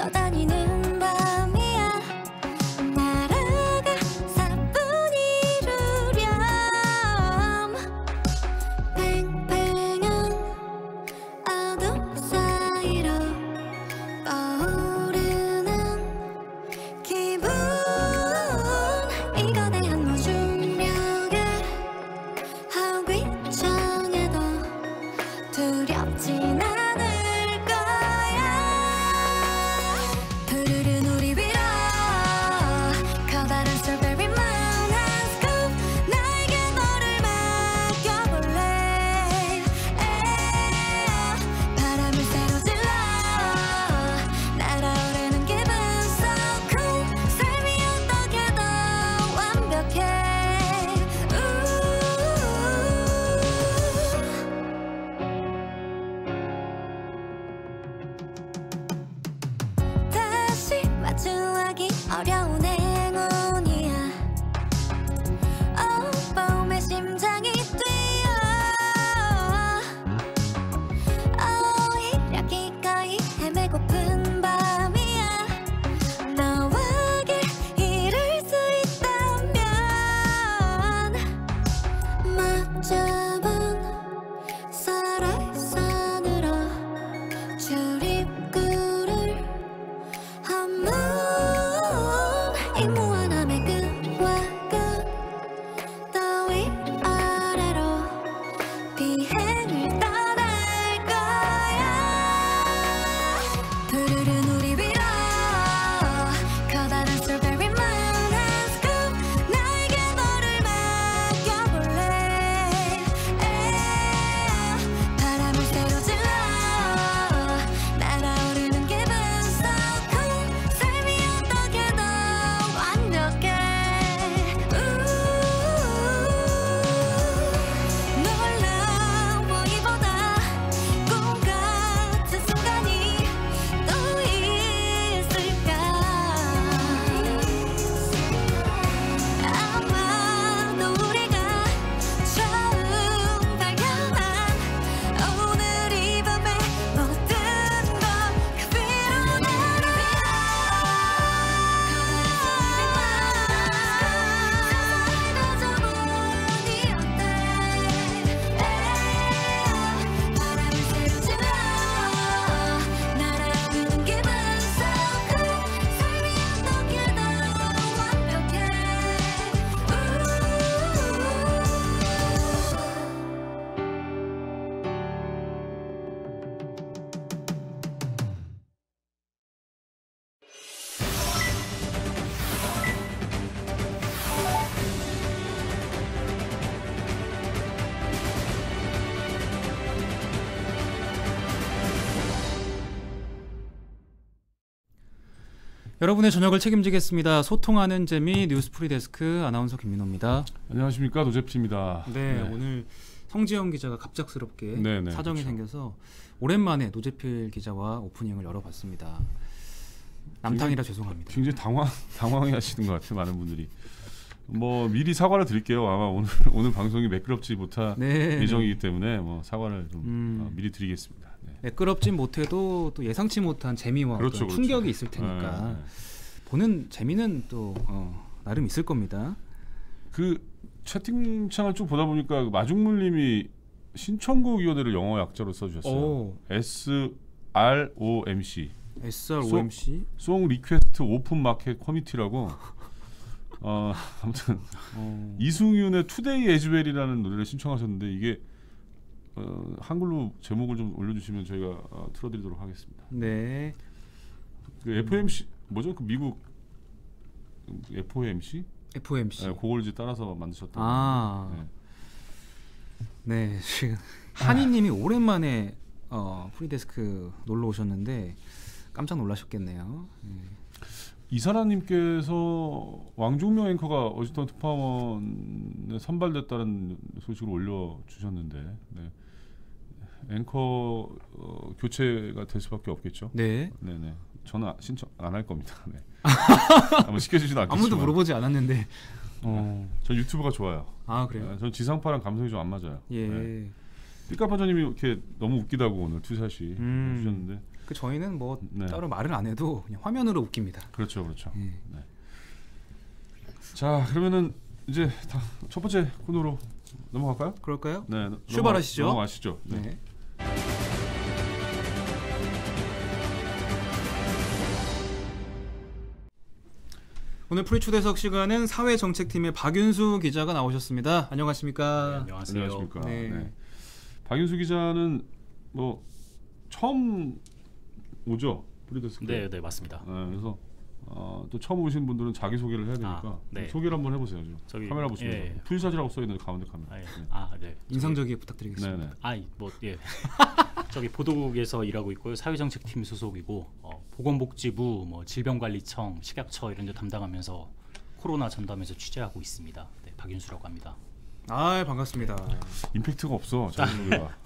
떠다니는 밤이야. 나라가 사뿐히 이루렴. 팽팽한 어둠 사이로 떠오르는 기분. 이거 대한 무중력에 하기 정해도 두렵진 않을 거야. 푸르른 우리 위로 커다란 strawberry moon 한 scoop. 나에게 너를 맡겨볼래. 바람을 새로 질러 날아오르는 기분 so cool. 삶이 어떻게 더 완벽해. 다시 마주하기 어려운 행운이야. 봄의 심장이 뛰어. 오히려 기꺼이 헤매고픈 밤이야. 너와 길 잃을 수 있다면 맞잡은 서로의 손으로 출입구를 한문. 이 무한함의 끝과 끝 더위 아래로 비행을 떠날 거야. 푸르른 우리 위로 커다란 strawberry moon 한 scoop. 나에게 너를 맡겨볼래. 바람을 새로 질러 날아오르는 기분 so cool. 삶이 어떻게 더 완벽해. 놀라 보기보다 꿈 같은 순간이 또 있을까. 아마도 우리가 처음 발견한 오늘 이 밤의 모든 것 그 위로 바람을 새로 질러 날아오르는 기분 so cool. 삶이 어떻게 더 완벽해. 여러분의 저녁을 책임지겠습니다. 소통하는 재미 뉴스프리 데스크 아나운서 김민호입니다. 안녕하십니까, 노재프입니다. 네, 오늘 성지영 기자가 갑작스럽게 네네, 사정이 그렇죠. 생겨서 오랜만에 노재필 기자와 오프닝을 열어봤습니다. 남탕이라 죄송합니다. 굉장히 당황해 하시는 것 같아요, 많은 분들이. 뭐 미리 사과를 드릴게요. 아마 오늘 방송이 매끄럽지 못할 네. 예정이기 때문에 뭐 사과를 좀 미리 드리겠습니다. 네. 매끄럽진 못해도 또 예상치 못한 재미와 그렇죠, 어떤 그렇죠. 충격이 있을 테니까 네. 보는 재미는 또 나름 있을 겁니다. 그 채팅창을 쭉 보다 보니까 마중물님이 신청곡 위원회를 영어 약자로 써주셨어요. 오. SROMC SROMC 송 리퀘스트 오픈 마켓 커미티라고. 아무튼 이승윤의 투데이 에즈웰이라는 노래를 신청하셨는데 이게 한글로 제목을 좀 올려주시면 저희가 틀어드리도록 하겠습니다. 네. 그 FOMC 뭐죠? 그 미국 FOMC? FOMC. 네, 그걸 이제 따라서 만드셨던. 아. 네. 네, 지금 한이님이 오랜만에 프리데스크 놀러 오셨는데 깜짝 놀라셨겠네요. 이사라님께서 왕종명 앵커가 어시스턴트 파먼에 선발됐다는 소식을 올려주셨는데 네. 앵커 교체가 될 수밖에 없겠죠. 네. 네네. 저는 신청 안 할 겁니다. 네. 한번 시켜주지도 않겠지만. 아무도 물어보지 않았는데. 전 유튜브가 좋아요. 아 그래요? 전 지상파랑 감성이 좀 안 맞아요. 예. 네. 삐까파저님이 이렇게 너무 웃기다고 오늘 투샷이 해주셨는데 그 저희는 뭐 네. 따로 말을 안 해도 그냥 화면으로 웃깁니다. 그렇죠, 그렇죠. 예. 네. 자, 그러면은 이제 첫 번째 코너로 넘어갈까요? 그럴까요? 네, 출발하시죠. 넘어가시죠. 네. 네. 오늘 프리초대석 시간은 사회정책팀의 박윤수 기자가 나오셨습니다. 안녕하십니까? 안녕하세요. 안녕하십니까. 네. 네. 박윤수 기자는 뭐 처음 오죠, 프리데스크. 네, 네 맞습니다. 네, 그래서 또 처음 오신 분들은 자기 소개를 해야 되니까 네. 소개를 한번 해보세요. 저기, 카메라 보시면서 예. 풀샷이라고 써 있는 가운데 카메라. 아, 예. 네. 네. 인상적이게 부탁드리겠습니다. 네네. 뭐 예. 저기 보도국에서 일하고 있고요. 사회정책팀 소속이고 보건복지부, 뭐 질병관리청, 식약처 이런 데 담당하면서 코로나 전담에서 취재하고 있습니다. 네, 박윤수라고 합니다. 아, 반갑습니다. 임팩트가 없어 자기 소개가.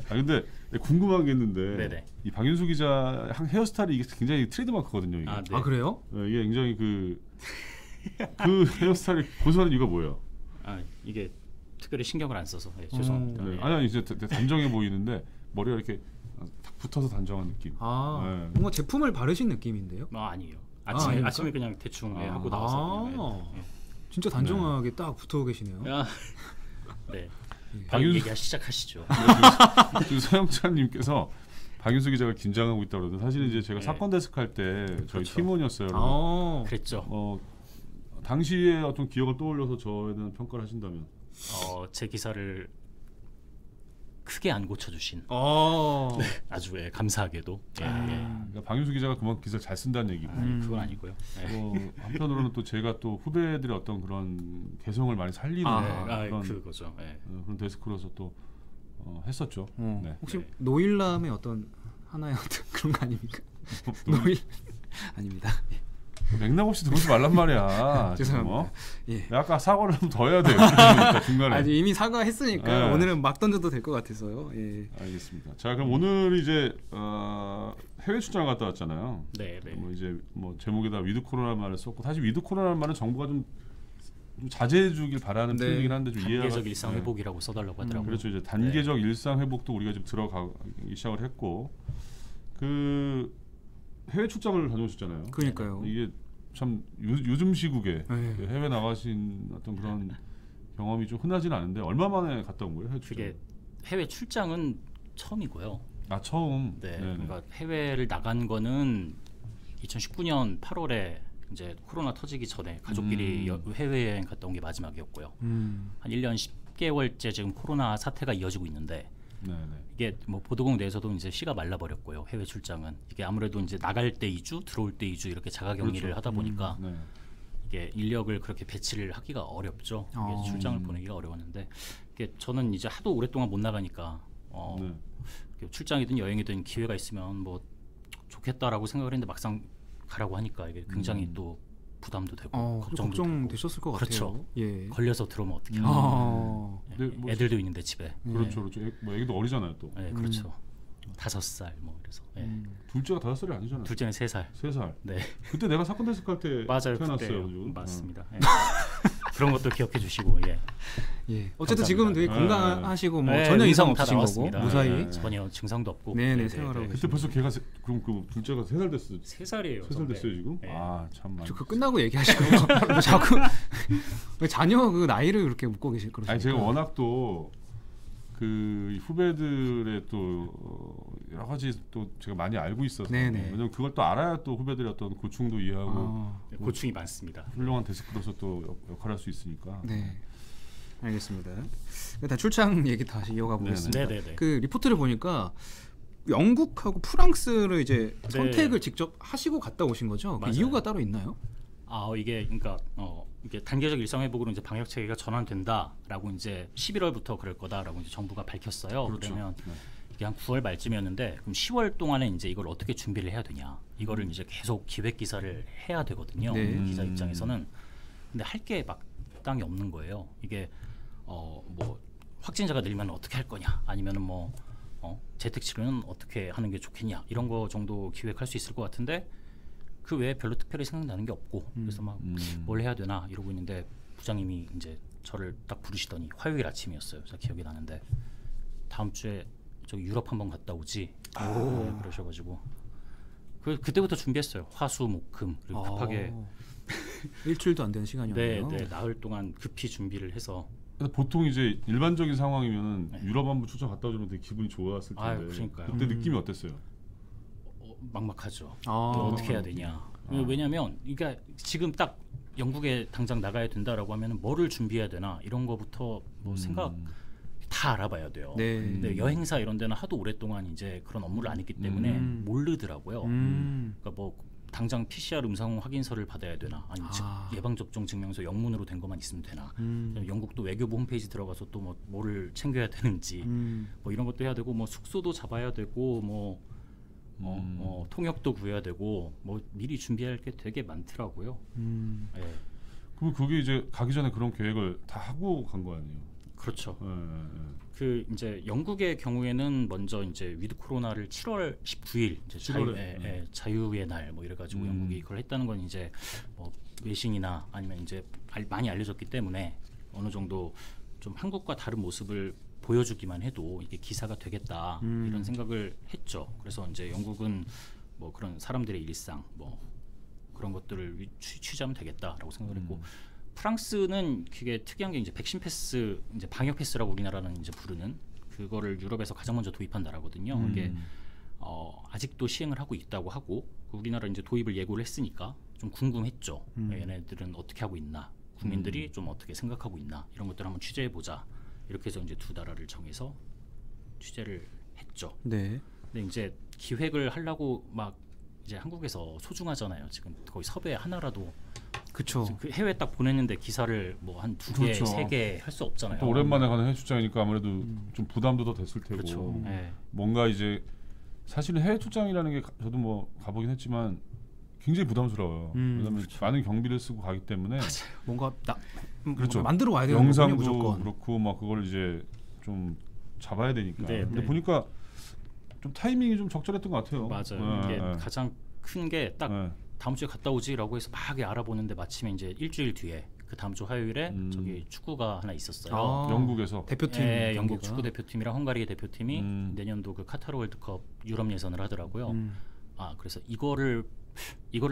근데 궁금한 게 있는데 네네. 이 박윤수 기자 헤어스타일이 이게 굉장히 트레이드마크거든요. 이게. 네. 아, 그래요? 이게 굉장히 그 헤어스타일이 고수하는 이유가 뭐예요? 이게 특별히 신경을 안 써서 죄송합니다. 네. 예. 아니 이제 단정해 보이는데 머리가 이렇게 딱 붙어서 단정한 느낌. 아, 네. 뭔가 제품을 바르신 느낌인데요? 아니에요. 아닙니까? 아침에 그냥 대충 하고 나와서 그냥, 진짜 단정하게 딱 붙어 계시네요. 네. 박윤수- 얘기 시작하시죠. 지금 서영찬님께서 박윤수 기자가 긴장하고 있다고 그러는데 사실 이제 제가 네. 사건 데스크 할 때 저희 그렇죠. 팀원이었어요. 아, 그랬죠. 당시의 어떤 기억을 떠올려서 저에 대한 평가를 하신다면 제 기사를 크게 안 고쳐주신 아주 감사하게도 그러니까 박윤수 기자가 그만큼 기사를 잘 쓴다는 얘기고 그건 아니고요. 한편으로는 또 제가 또 후배들의 어떤 그런 개성을 많이 살리는 그런, 그거죠. 그런 데스크로서 또 했었죠. 네. 혹시 네. 노일남의 어떤 하나의 어떤 그런 거 아닙니까? 노일 아닙니다. 맥락 없이 들어오지 말란 말이야. 죄송합니다. 예. 아까 사과를 좀 더 해야 돼요. 그러니까 중간에. 아니 이미 사과했으니까 네. 오늘은 막 던져도 될 것 같아서요. 예. 알겠습니다. 자, 그럼 오늘 이제 해외 출장 갔다 왔잖아요. 네. 뭐 이제 뭐 제목에다 위드 코로나 말을 썼고 사실 위드 코로나 말은 정부가 좀 자제해 주길 바라는 네. 표현이긴 한데 좀 이해가 단계적 일상 회복이라고 써달라고 하더라고요. 그렇죠. 이제 단계적 일상 회복도 우리가 지금 들어가기 시작을 했고 그 해외 출장을 다녀오셨잖아요. 그러니까요. 이게 참 요즘 시국에 네. 해외 나가신 어떤 그런 경험이 좀 흔하지는 않은데 얼마 만에 갔다 온 거예요? 해외 출장? 그게 해외 출장은 처음이고요. 처음. 네, 네네. 그러니까 해외를 나간 거는 2019년 8월에 이제 코로나 터지기 전에 가족끼리 해외 여행 갔다 온 게 마지막이었고요. 한 1년 10개월째 지금 코로나 사태가 이어지고 있는데 네네. 이게 뭐 보도국 내에서도 이제 씨가 말라버렸고요. 해외 출장은 이게 아무래도 이제 나갈 때 2주, 들어올 때 2주 이렇게 자가격리를 그렇죠. 하다 보니까 네. 이게 인력을 그렇게 배치를 하기가 어렵죠. 이게 출장을 보내기가 어려웠는데 이게 저는 이제 하도 오랫동안 못 나가니까 네. 출장이든 여행이든 기회가 있으면 뭐 좋겠다라고 생각을 했는데 막상 가라고 하니까 이게 굉장히 또 부담도 되고 걱정도 되고 걱정되셨을 것 그렇죠. 같아요. 예. 걸려서 들어오면 어떻게 근데 뭐 애들도 있는데 집에 그렇죠, 그렇죠. 뭐 애기도 어리잖아요, 또. 네, 그렇죠. 5살 뭐 그래서 둘째가 5살이 아니잖아요. 둘째는 3살. 3살. 네. 그때 내가 사건 데스크 할 때 맞아요. 태어났어요. 그때 그죠? 맞습니다. 예. 그런 것도 기억해 주시고 예. 예. 어쨌든 지금 되게 감사합니다. 건강하시고 뭐 네, 전혀 이상 의상 다 없으신 거고 나왔습니다. 무사히. 네. 전혀 증상도 없고. 네네, 생활하고 그때 벌써 걔가 그럼 그 둘째가 3살 됐어요. 3살이에요. 3살 됐어요 지금? 네. 참 많이. 그 끝나고 얘기하시고 뭐 자꾸 왜 자녀 그 나이를 그렇게 묻고 계실 그러십니까? 아니 제가 워낙 또 그 후배들의 또 여러 가지 또 제가 많이 알고 있어서 네네. 왜냐면 그걸 또 알아야 또 후배들의 어떤 고충도 이해하고 네, 고충이 많습니다. 훌륭한 데스크로서 또 역할할 수 있으니까. 네. 알겠습니다. 다 출장 얘기 다시 이어가 보겠습니다. 네네네. 그 리포트를 보니까 영국하고 프랑스를 이제 네. 선택을 직접 하시고 갔다 오신 거죠? 그 맞아요. 이유가 따로 있나요? 이게 그러니까 이게 단계적 일상 회복으로 이제 방역 체계가 전환된다라고 이제 11월부터 그럴 거다라고 이제 정부가 밝혔어요. 그렇죠. 그러면 네. 이게 한 9월 말쯤이었는데 그럼 10월 동안에 이제 이걸 어떻게 준비를 해야 되냐? 이거를 이제 계속 기획 기사를 해야 되거든요. 네. 기자 입장에서는 근데 할 게 마땅히 없는 거예요. 이게 뭐 확진자가 늘면 어떻게 할 거냐? 아니면은 뭐 재택 치료는 어떻게 하는 게 좋겠냐? 이런 거 정도 기획할 수 있을 것 같은데 그 외에 별로 특별히 생각나는 게 없고 그래서 막 뭘 해야 되나 이러고 있는데 부장님이 이제 저를 딱 부르시더니 화요일 아침이었어요. 제가 기억이 나는데 다음 주에 저기 유럽 한번 갔다 오지. 네, 그러셔가지고 그때부터 준비했어요. 화수, 목, 금 그리고 급하게 일주일도 안 되는 시간이었네요. 네, 나흘 동안 급히 준비를 해서. 근데 보통 이제 일반적인 상황이면은 네. 유럽 한번 출장 갔다 오면 되게 기분이 좋았을 텐데 아유, 그러니까요. 그때 느낌이 어땠어요? 막막하죠. 아. 또 어떻게 해야 되냐. 왜냐하면 그러니까 지금 딱 영국에 당장 나가야 된다라고 하면 뭐를 준비해야 되나 이런 거부터 뭐 생각 다 알아봐야 돼요. 네. 근데 여행사 이런 데는 하도 오랫동안 이제 그런 업무를 안 했기 때문에 모르더라고요. 그러니까 뭐 당장 PCR 음성 확인서를 받아야 되나 아니면 예방 접종 증명서 영문으로 된 것만 있으면 되나. 영국도 외교부 홈페이지 들어가서 또 뭐를 챙겨야 되는지 뭐 이런 것도 해야 되고 뭐 숙소도 잡아야 되고 뭐 통역도 구해야 되고 뭐 미리 준비할 게 되게 많더라고요. 예. 그럼 그게 이제 가기 전에 그런 계획을 다 하고 간 거 아니에요? 그렇죠. 예. 그 이제 영국의 경우에는 먼저 이제 위드 코로나를 7월 19일 이제 7월에, 자유의 날 뭐 이래가지고 영국이 그걸 했다는 건 이제 뭐 외신이나 아니면 이제 많이 알려졌기 때문에 어느 정도 좀 한국과 다른 모습을 보여주기만 해도 이게 기사가 되겠다 이런 생각을 했죠. 그래서 이제 영국은 뭐 그런 사람들의 일상 뭐 그런 것들을 취재하면 되겠다라고 생각을 했고. 프랑스는 그게 특이한 게 이제 백신 패스, 이제 방역 패스라고 우리나라는 이제 부르는 그거를 유럽에서 가장 먼저 도입한 나라거든요. 이게 아직도 시행을 하고 있다고 하고 우리나라 이제 도입을 예고를 했으니까 좀 궁금했죠. 얘네들은 어떻게 하고 있나, 국민들이 좀 어떻게 생각하고 있나 이런 것들 을 한번 취재해 보자. 이렇게 해서 이제 두 나라를 정해서 취재를 했죠. 네. 근데 이제 기획을 하려고 막 이제 한국에서 소중하잖아요. 지금 거의 섭외 하나라도. 그렇죠. 그 해외 딱 보냈는데 기사를 뭐 한 2개, 그렇죠. 3개 할 수 없잖아요. 또 오랜만에 가는 해외 출장이니까 아무래도 좀 부담도 더 됐을 테고 그렇죠. 네. 뭔가 이제 사실은 해외 출장이라는 게 저도 뭐 가보긴 했지만 굉장히 부담스러워요. 왜냐하면 그렇죠. 많은 경비를 쓰고 가기 때문에 뭔가 그렇죠. 만들어 와야 되는 영상도 거군요, 무조건. 그렇고 막 그걸 이제 좀 잡아야 되니까. 네, 근데 네. 보니까 좀 타이밍이 좀 적절했던 것 같아요. 맞아요. 이게 네. 가장 큰 게 딱 네. 다음 주에 갔다 오지라고 해서 막 알아보는데 마침에 이제 일주일 뒤에 그 다음 주 화요일에 저기 축구가 하나 있었어요. 아. 영국에서 대표팀 예, 영국 경기가. 축구 대표팀이랑 헝가리 대표팀이 내년도 그 카타르 월드컵 유럽 예선을 하더라고요. 그래서 이거를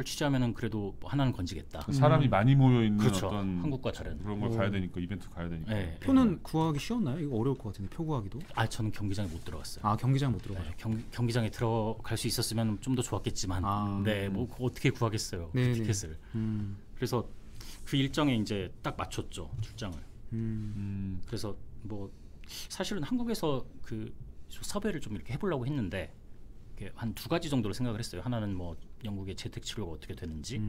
취재하면은 그래도 뭐 하나는 건지겠다. 사람이 많이 모여 있는 그렇죠. 어떤 한국과 다른. 그런 걸 가야 되니까 이벤트 가야 되니까. 예, 표는 구하기 쉬웠나요? 이거 어려울 것 같은데 표 구하기도. 저는 경기장에 못 들어갔어요. 경기장 못 들어가요. 네, 경기장에 들어갈 수 있었으면 좀 더 좋았겠지만, 네, 뭐 그거 어떻게 구하겠어요, 그 네네. 티켓을. 그래서 그 일정에 이제 딱 맞췄죠, 출장을. 그래서 뭐 사실은 한국에서 그 섭외를 좀 이렇게 해보려고 했는데 한 두 가지 정도로 생각을 했어요. 하나는 뭐 영국의 재택 치료가 어떻게 되는지.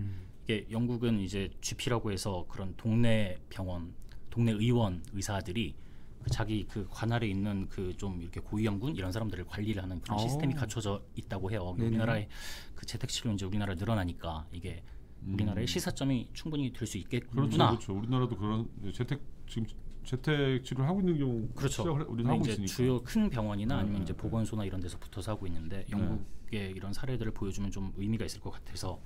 이게 영국은 이제 GP라고 해서 그런 동네 병원, 동네 의원 의사들이 자기 그 관할에 있는 그 좀 이렇게 고위험군 이런 사람들을 관리를 하는 그런 시스템이 갖춰져 있다고 해요. 네네. 우리나라의 그 재택 치료 이제 우리나라 늘어나니까 이게 우리나라의 시사점이 충분히 될 수 그렇죠, 있겠구나. 그렇죠. 우리나라도 그런 지금 재택 치료를 하고 있는 경우 그렇죠. 우리는 하고 이제 있으니까. 주요 큰 병원이나 네, 아니면 네, 이제 네. 보건소나 이런 데서 붙어서 하고 있는데 영국의 이런 사례들을 보여주면 좀 의미가 있을 것 같아서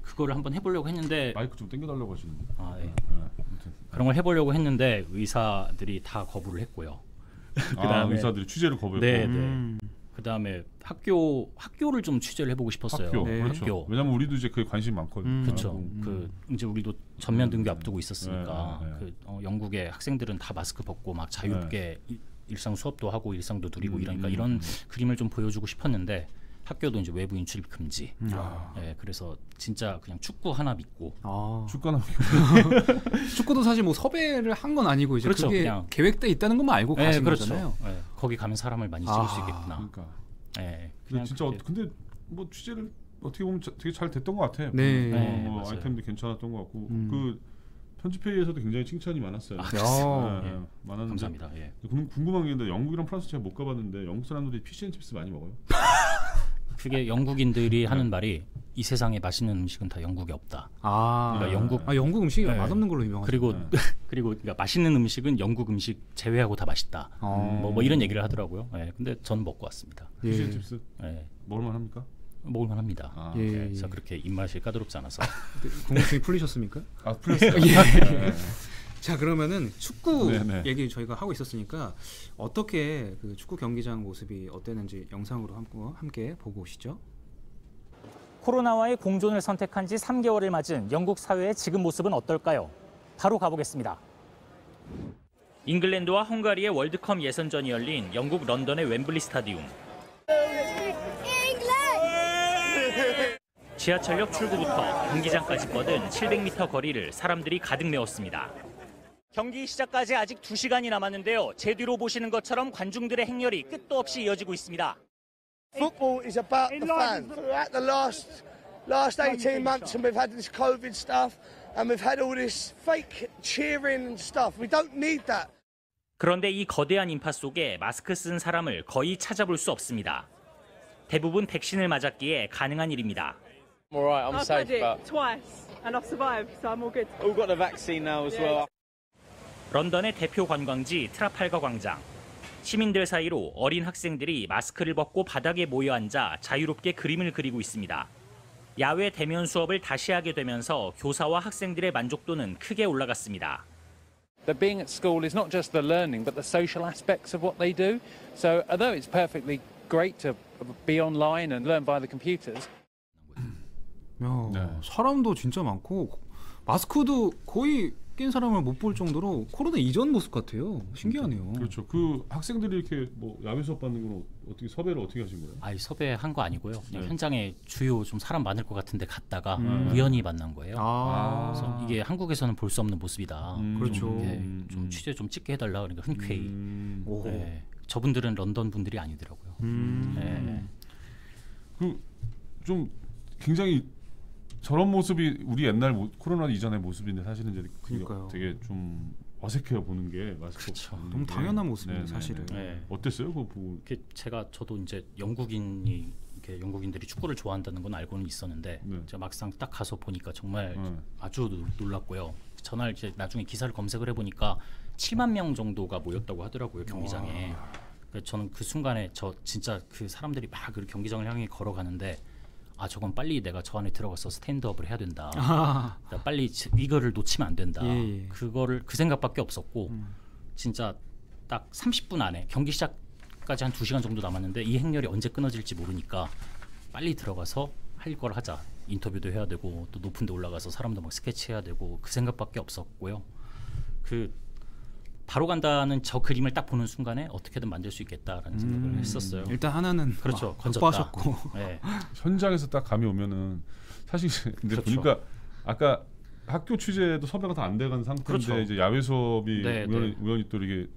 그거를 한번 해보려고 했는데 마이크 좀 당겨달라고 하시는데. 예. 아무튼. 그런 걸 해보려고 했는데 의사들이 다 거부를 했고요. 그다음에 의사들이 취재를 거부했고. 네, 네. 그다음에 학교를 좀 취재를 해보고 싶었어요. 학교, 네. 그렇죠. 학교. 왜냐면 우리도 이제 그에 관심이 많거든요. 그렇죠. 그 이제 우리도 전면 등교 앞두고 있었으니까 네, 네, 네. 그 영국의 학생들은 다 마스크 벗고 막 자유롭게 일상 수업도 하고 일상도 누리고 이러니까 이런 그림을 좀 보여주고 싶었는데 학교도 이제 외부인 출입 금지. 예, 그래서 진짜 그냥 축구 하나 믿고. 축구나 축구도 사실 뭐 섭외를 한 건 아니고 이제 그렇죠, 그게 그냥. 계획돼 있다는 것만 알고 가신 그렇죠. 거잖아요. 예, 거기 가면 사람을 많이 찍을 수 있겠구나. 그러니까. 예, 근데 그냥 진짜 그렇게- 근데 뭐 취재를 어떻게 보면 되게 잘 됐던 것 같아요. 네. 네, 뭐 맞아요. 아이템도 괜찮았던 것 같고 그 편집회의에서도 굉장히 칭찬이 많았어요. 그래요? 네, 많았는데 감사합니다. 예. 궁금한 게 있는데 영국이랑 프랑스 제가 못 가봤는데 영국 사람들이 피시앤칩스 많이 먹어요? 그게 영국인들이 하는 말이 이 세상에 맛있는 음식은 다 영국에 없다. 그러니까 영국 음식이 네. 맛없는 걸로 유명하죠. 그리고 그리고 그러니까 맛있는 음식은 영국 음식 제외하고 다 맛있다. 뭐 이런 얘기를 하더라고요. 예, 근데 전 먹고 왔습니다. 예. 피시앤칩스 예, 먹을만 합니까? 먹을만합니다. 예, 예, 예. 그래서 그렇게 입맛이 까다롭지 않아서. 궁금증이 풀리셨습니까? 풀렸어요. 예. 자, 그러면은 축구 네네. 얘기 저희가 하고 있었으니까 어떻게 그 축구 경기장 모습이 어땠는지 영상으로 함께 보고 오시죠. 코로나와의 공존을 선택한 지 3개월을 맞은 영국 사회의 지금 모습은 어떨까요? 바로 가보겠습니다. 잉글랜드와 헝가리의 월드컵 예선전이 열린 영국 런던의 웸블리 스타디움. 지하철역 출구부터 경기장까지 뻗은 700m 거리를 사람들이 가득 메웠습니다. 경기 시작까지 아직 2시간이 남았는데요. 제 뒤로 보시는 것처럼 관중들의 행렬이 끝도 없이 이어지고 있습니다. Football is about the fan. Throughout the last 18 months, and we've had this COVID stuff, and we've had all this fake cheering and stuff. We don't need that. 그런데 이 거대한 인파 속에 마스크 쓴 사람을 거의 찾아볼 수 없습니다. 대부분 백신을 맞았기에 가능한 일입니다. I'm alright, I'm I've safe, had it but twice and I've survived, so I'm all good. all got the vaccine now as well. 런던의 대표 관광지 트라팔가 광장. 시민들 사이로 어린 학생들이 마스크를 벗고 바닥에 모여 앉아 자유롭게 그림을 그리고 있습니다. 야외 대면 수업을 다시 하게 되면서 교사와 학생들의 만족도는 크게 올라갔습니다. The being at school is not just the learning, but the social aspects of what they do. So although it's perfectly great to be online and learn by the computers. 야, 사람도 진짜 많고 마스크도 거의 낀 사람을 못 볼 정도로 코로나 이전 모습 같아요. 신기하네요. 그렇죠. 그 학생들이 이렇게 뭐 야외 수업 받는 건 어떻게 섭외를 어떻게 하신 거예요? 아니 섭외한 거 아니고요. 그냥 네. 현장에 주요 좀 사람 많을 것 같은데 갔다가 우연히 만난 거예요. 그래서 이게 한국에서는 볼 수 없는 모습이다. 그렇죠. 좀 취재 좀 찍게 해달라 그러니까 흔쾌히. 오. 네. 저분들은 런던 분들이 아니더라고요. 네. 그 좀 굉장히 저런 모습이 우리 옛날 코로나 이전의 모습인데 사실은 이제 그러니까요. 되게 좀 어색해요 보는 게 마스크 그렇죠. 없이. 너무 당연한 모습인데 네네네. 사실은. 네. 어땠어요? 그거 보고. 저도 이제 영국인들이 축구를 좋아한다는 건 알고는 있었는데 네. 제가 막상 딱 가서 보니까 정말 네. 아주 놀랐고요. 전날 이제 나중에 기사를 검색을 해보니까 7만 명 정도가 모였다고 하더라고요 경기장에. 그래서 저는 그 순간에 저 진짜 그 사람들이 막 그 경기장을 향해 걸어가는데 아 저건 빨리 내가 저 안에 들어가서 스탠드업을 해야 된다. 나 빨리 이거를 놓치면 안 된다. 예. 그거를 그 생각밖에 없었고 진짜 딱 30분 안에 경기 시작까지 한 2시간 정도 남았는데 이 행렬이 언제 끊어질지 모르니까 빨리 들어가서 할 걸 하자. 인터뷰도 해야 되고 또 높은 데 올라가서 사람도 막 스케치해야 되고 그 생각밖에 없었고요. 그 바로 간다는 저 그림을 딱 보는 순간에 어떻게든 만들 수 있겠다라는 생각을 했었어요. 일단 하나는 그렇죠. 확보하셨고. 네. 현장에서 딱 감이 오면은 사실 근데 그렇죠. 보니까 아까 학교 취재도 섭외가 다 안 돼간 상태인데 그렇죠. 이제 야외 수업이 네, 우연히 또 이게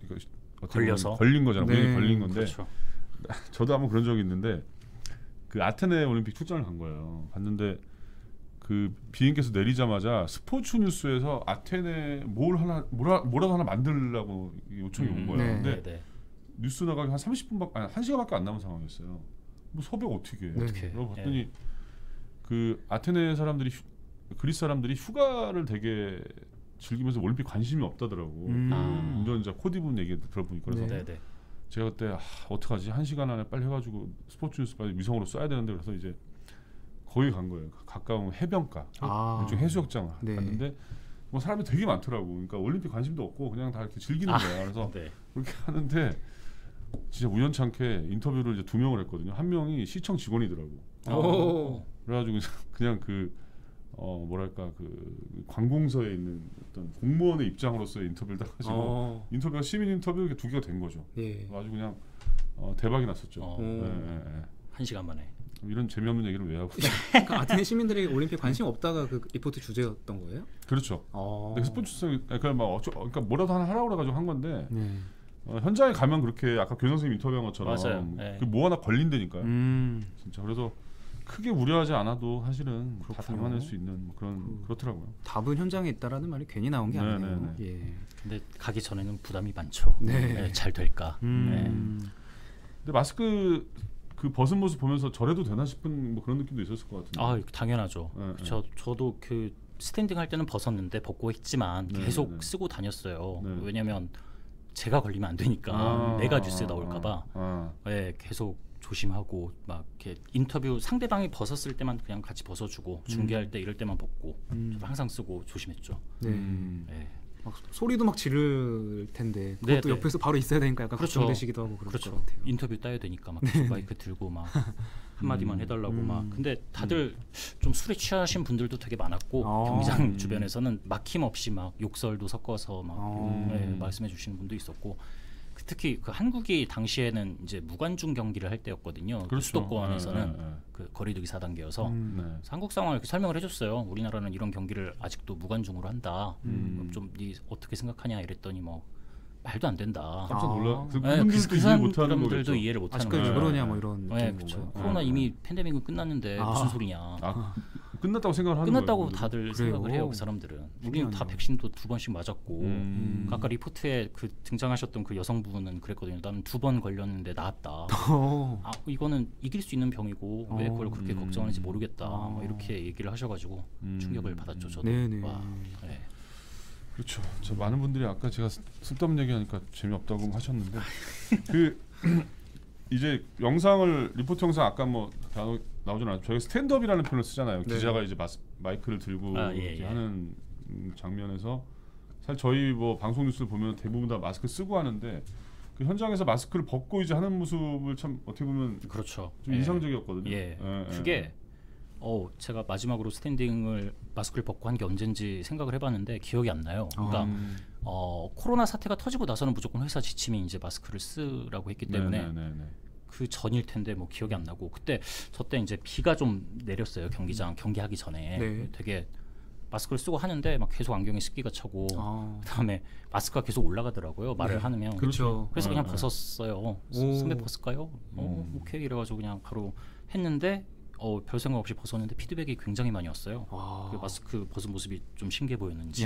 걸려서. 걸린 거잖아요. 네. 우연히 걸린 건데 그렇죠. 저도 한번 그런 적이 있는데 그 아테네 올림픽 출전을 간 거예요. 갔는데 그 비행기에서 내리자마자 스포츠 뉴스에서 아테네 뭐라도 하나 만들려고 요청이 온 거예요. 네. 근데 네. 뉴스 나가기 한 30분밖에 아니 1시간밖에 안 남은 상황이었어요. 뭐 섭외가 어떻게 해? 네. 어떻게? 그러고 봤더니 그 아테네 사람들이 그리스 사람들이 휴가를 되게 즐기면서 올림픽 관심이 없다더라고. 운전자 코디분 얘기 들어보니까 그래서 네, 네. 제가 그때 어떡하지? 1시간 안에 빨리 해가지고 스포츠 뉴스 빨리 위성으로 쏴야 되는데 그래서 이제 거기 간 거예요. 가까운 해변가, 왼쪽 해수욕장 네. 갔는데 뭐 사람이 되게 많더라고. 그러니까 올림픽 관심도 없고 그냥 다 이렇게 즐기는 거야. 그래서 네. 그렇게 하는데 진짜 우연찮게 인터뷰를 이제 2명을 했거든요. 한 명이 시청 직원이더라고. 그래가지고 그냥 뭐랄까 그 관공서에 있는 어떤 공무원의 입장으로서의 인터뷰를 딱 하시고 인터뷰가 시민 인터뷰 이렇게 2개가 된 거죠. 예. 아주 그냥 대박이 났었죠. 네. 1시간 만에. 이런 재미없는 얘기를 왜 하고? 그러니까 아테네 시민들이 올림픽 관심 없다가 그 리포트 주제였던 거예요? 그렇죠. 근데 스포츠성이 그러니까 뭐라도 하나 하라고 그래가지고 한 건데 현장에 가면 그렇게 아까 교장 선생님 인터뷰한 것처럼 맞아요. 네. 그 뭐 하나 걸린다니까요. 진짜 그래서 크게 우려하지 않아도 사실은 다 담아낼 수 있는 뭐 그렇더라고요. 답은 현장에 있다라는 말이 괜히 나온 게 아니에요. 네네네. 예. 근데 가기 전에는 부담이 많죠. 네. 잘 될까. 네. 근데 마스크 그 벗은 모습 보면서 저래도 되나 싶은 뭐 그런 느낌도 있었을 것 같은데. 아 당연하죠. 네, 저도 그 스탠딩 할 때는 벗었는데 벗고 했지만 계속 쓰고 다녔어요. 네. 왜냐하면 제가 걸리면 안 되니까 내가 뉴스에 나올까봐 네, 계속 조심하고 막 이렇게 인터뷰 상대방이 벗었을 때만 그냥 같이 벗어주고 중계할 때 이럴 때만 벗고 저도 항상 쓰고 조심했죠. 네. 네. 막 소리도 막 지를 텐데 네, 그것도 네. 옆에서 바로 있어야 되니까 약간 그렇죠. 걱정되시기도 하고 그럴 그렇죠. 것 같아요. 인터뷰 따야 되니까 막 계속 마이크 들고 막 한마디만 해달라고 막. 근데 다들 좀 술에 취하신 분들도 되게 많았고 경기장 주변에서는 막힘없이 막 욕설도 섞어서 막 네, 말씀해 주시는 분도 있었고 특히 그 한국이 당시에는 이제 무관중 경기를 할 때였거든요. 그 그렇죠. 수도권에서는 그 거리두기 4단계여서 네. 그래서 한국 상황을 이렇게 설명을 해줬어요. 우리나라는 이런 경기를 아직도 무관중으로 한다. 좀 네 어떻게 생각하냐 이랬더니 뭐 말도 안 된다. 깜짝 놀라. 네, 그분들도 이해 못하는 사람들도 거겠죠. 이해를 못하는 아직까지 왜 거예요. 그러냐 뭐 이런 네, 느낌인 그렇죠. 건가요? 코로나 이미 팬데믹은 끝났는데 무슨 소리냐. 끝났다고 생각을 하는 끝났다고 거예요. 다들 그래요? 생각을 해요. 그 사람들은. 우리는 다 신기하네요. 백신도 2번씩 맞았고 아까 리포트에 그 등장하셨던 그 여성분은 그랬거든요. 나는 2번 걸렸는데 나았다. 아, 이거는 이길 수 있는 병이고 왜 그걸 그렇게 걱정하는지 모르겠다. 뭐 이렇게 얘기를 하셔가지고 충격을 받았죠. 저도. 네네. 와, 네. 그렇죠. 저 많은 분들이 아까 제가 쓸데없는 얘기하니까 재미없다고 하셨는데 그 이제 영상을 리포트 영상 아까 뭐 나오진 않았죠. 저희가 스탠드업이라는 표현을 쓰잖아요. 네. 기자가 이제 마이크를 들고 아, 예, 이렇게 예. 하는 장면에서 사실 저희 뭐 방송 뉴스를 보면 대부분 다 마스크 쓰고 하는데 그 현장에서 마스크를 벗고 이제 하는 모습을 참 어떻게 보면 그렇죠. 좀 예. 인상적이었거든요. 예. 예, 그게 제가 마지막으로 스탠딩을 마스크를 벗고 한 게 언젠지 생각을 해봤는데 기억이 안 나요. 그러니까 코로나 사태가 터지고 나서는 무조건 회사 지침이 이제 마스크를 쓰라고 했기 때문에 네네네네. 그 전일 텐데 뭐 기억이 안 나고 그때 저때 이제 비가 좀 내렸어요. 경기장 경기하기 전에 네. 되게 마스크를 쓰고 하는데 막 계속 안경에 습기가 차고 그다음에 마스크가 계속 올라가더라고요. 말을 하면. 그렇죠. 그래서 그냥 벗었어요. 선배 벗을까요? 오케이 이래가지고 그냥 바로 했는데 별 생각 없이 벗었는데 피드백이 굉장히 많이 왔어요. 그 마스크 벗은 모습이 좀 신기해 보였는지.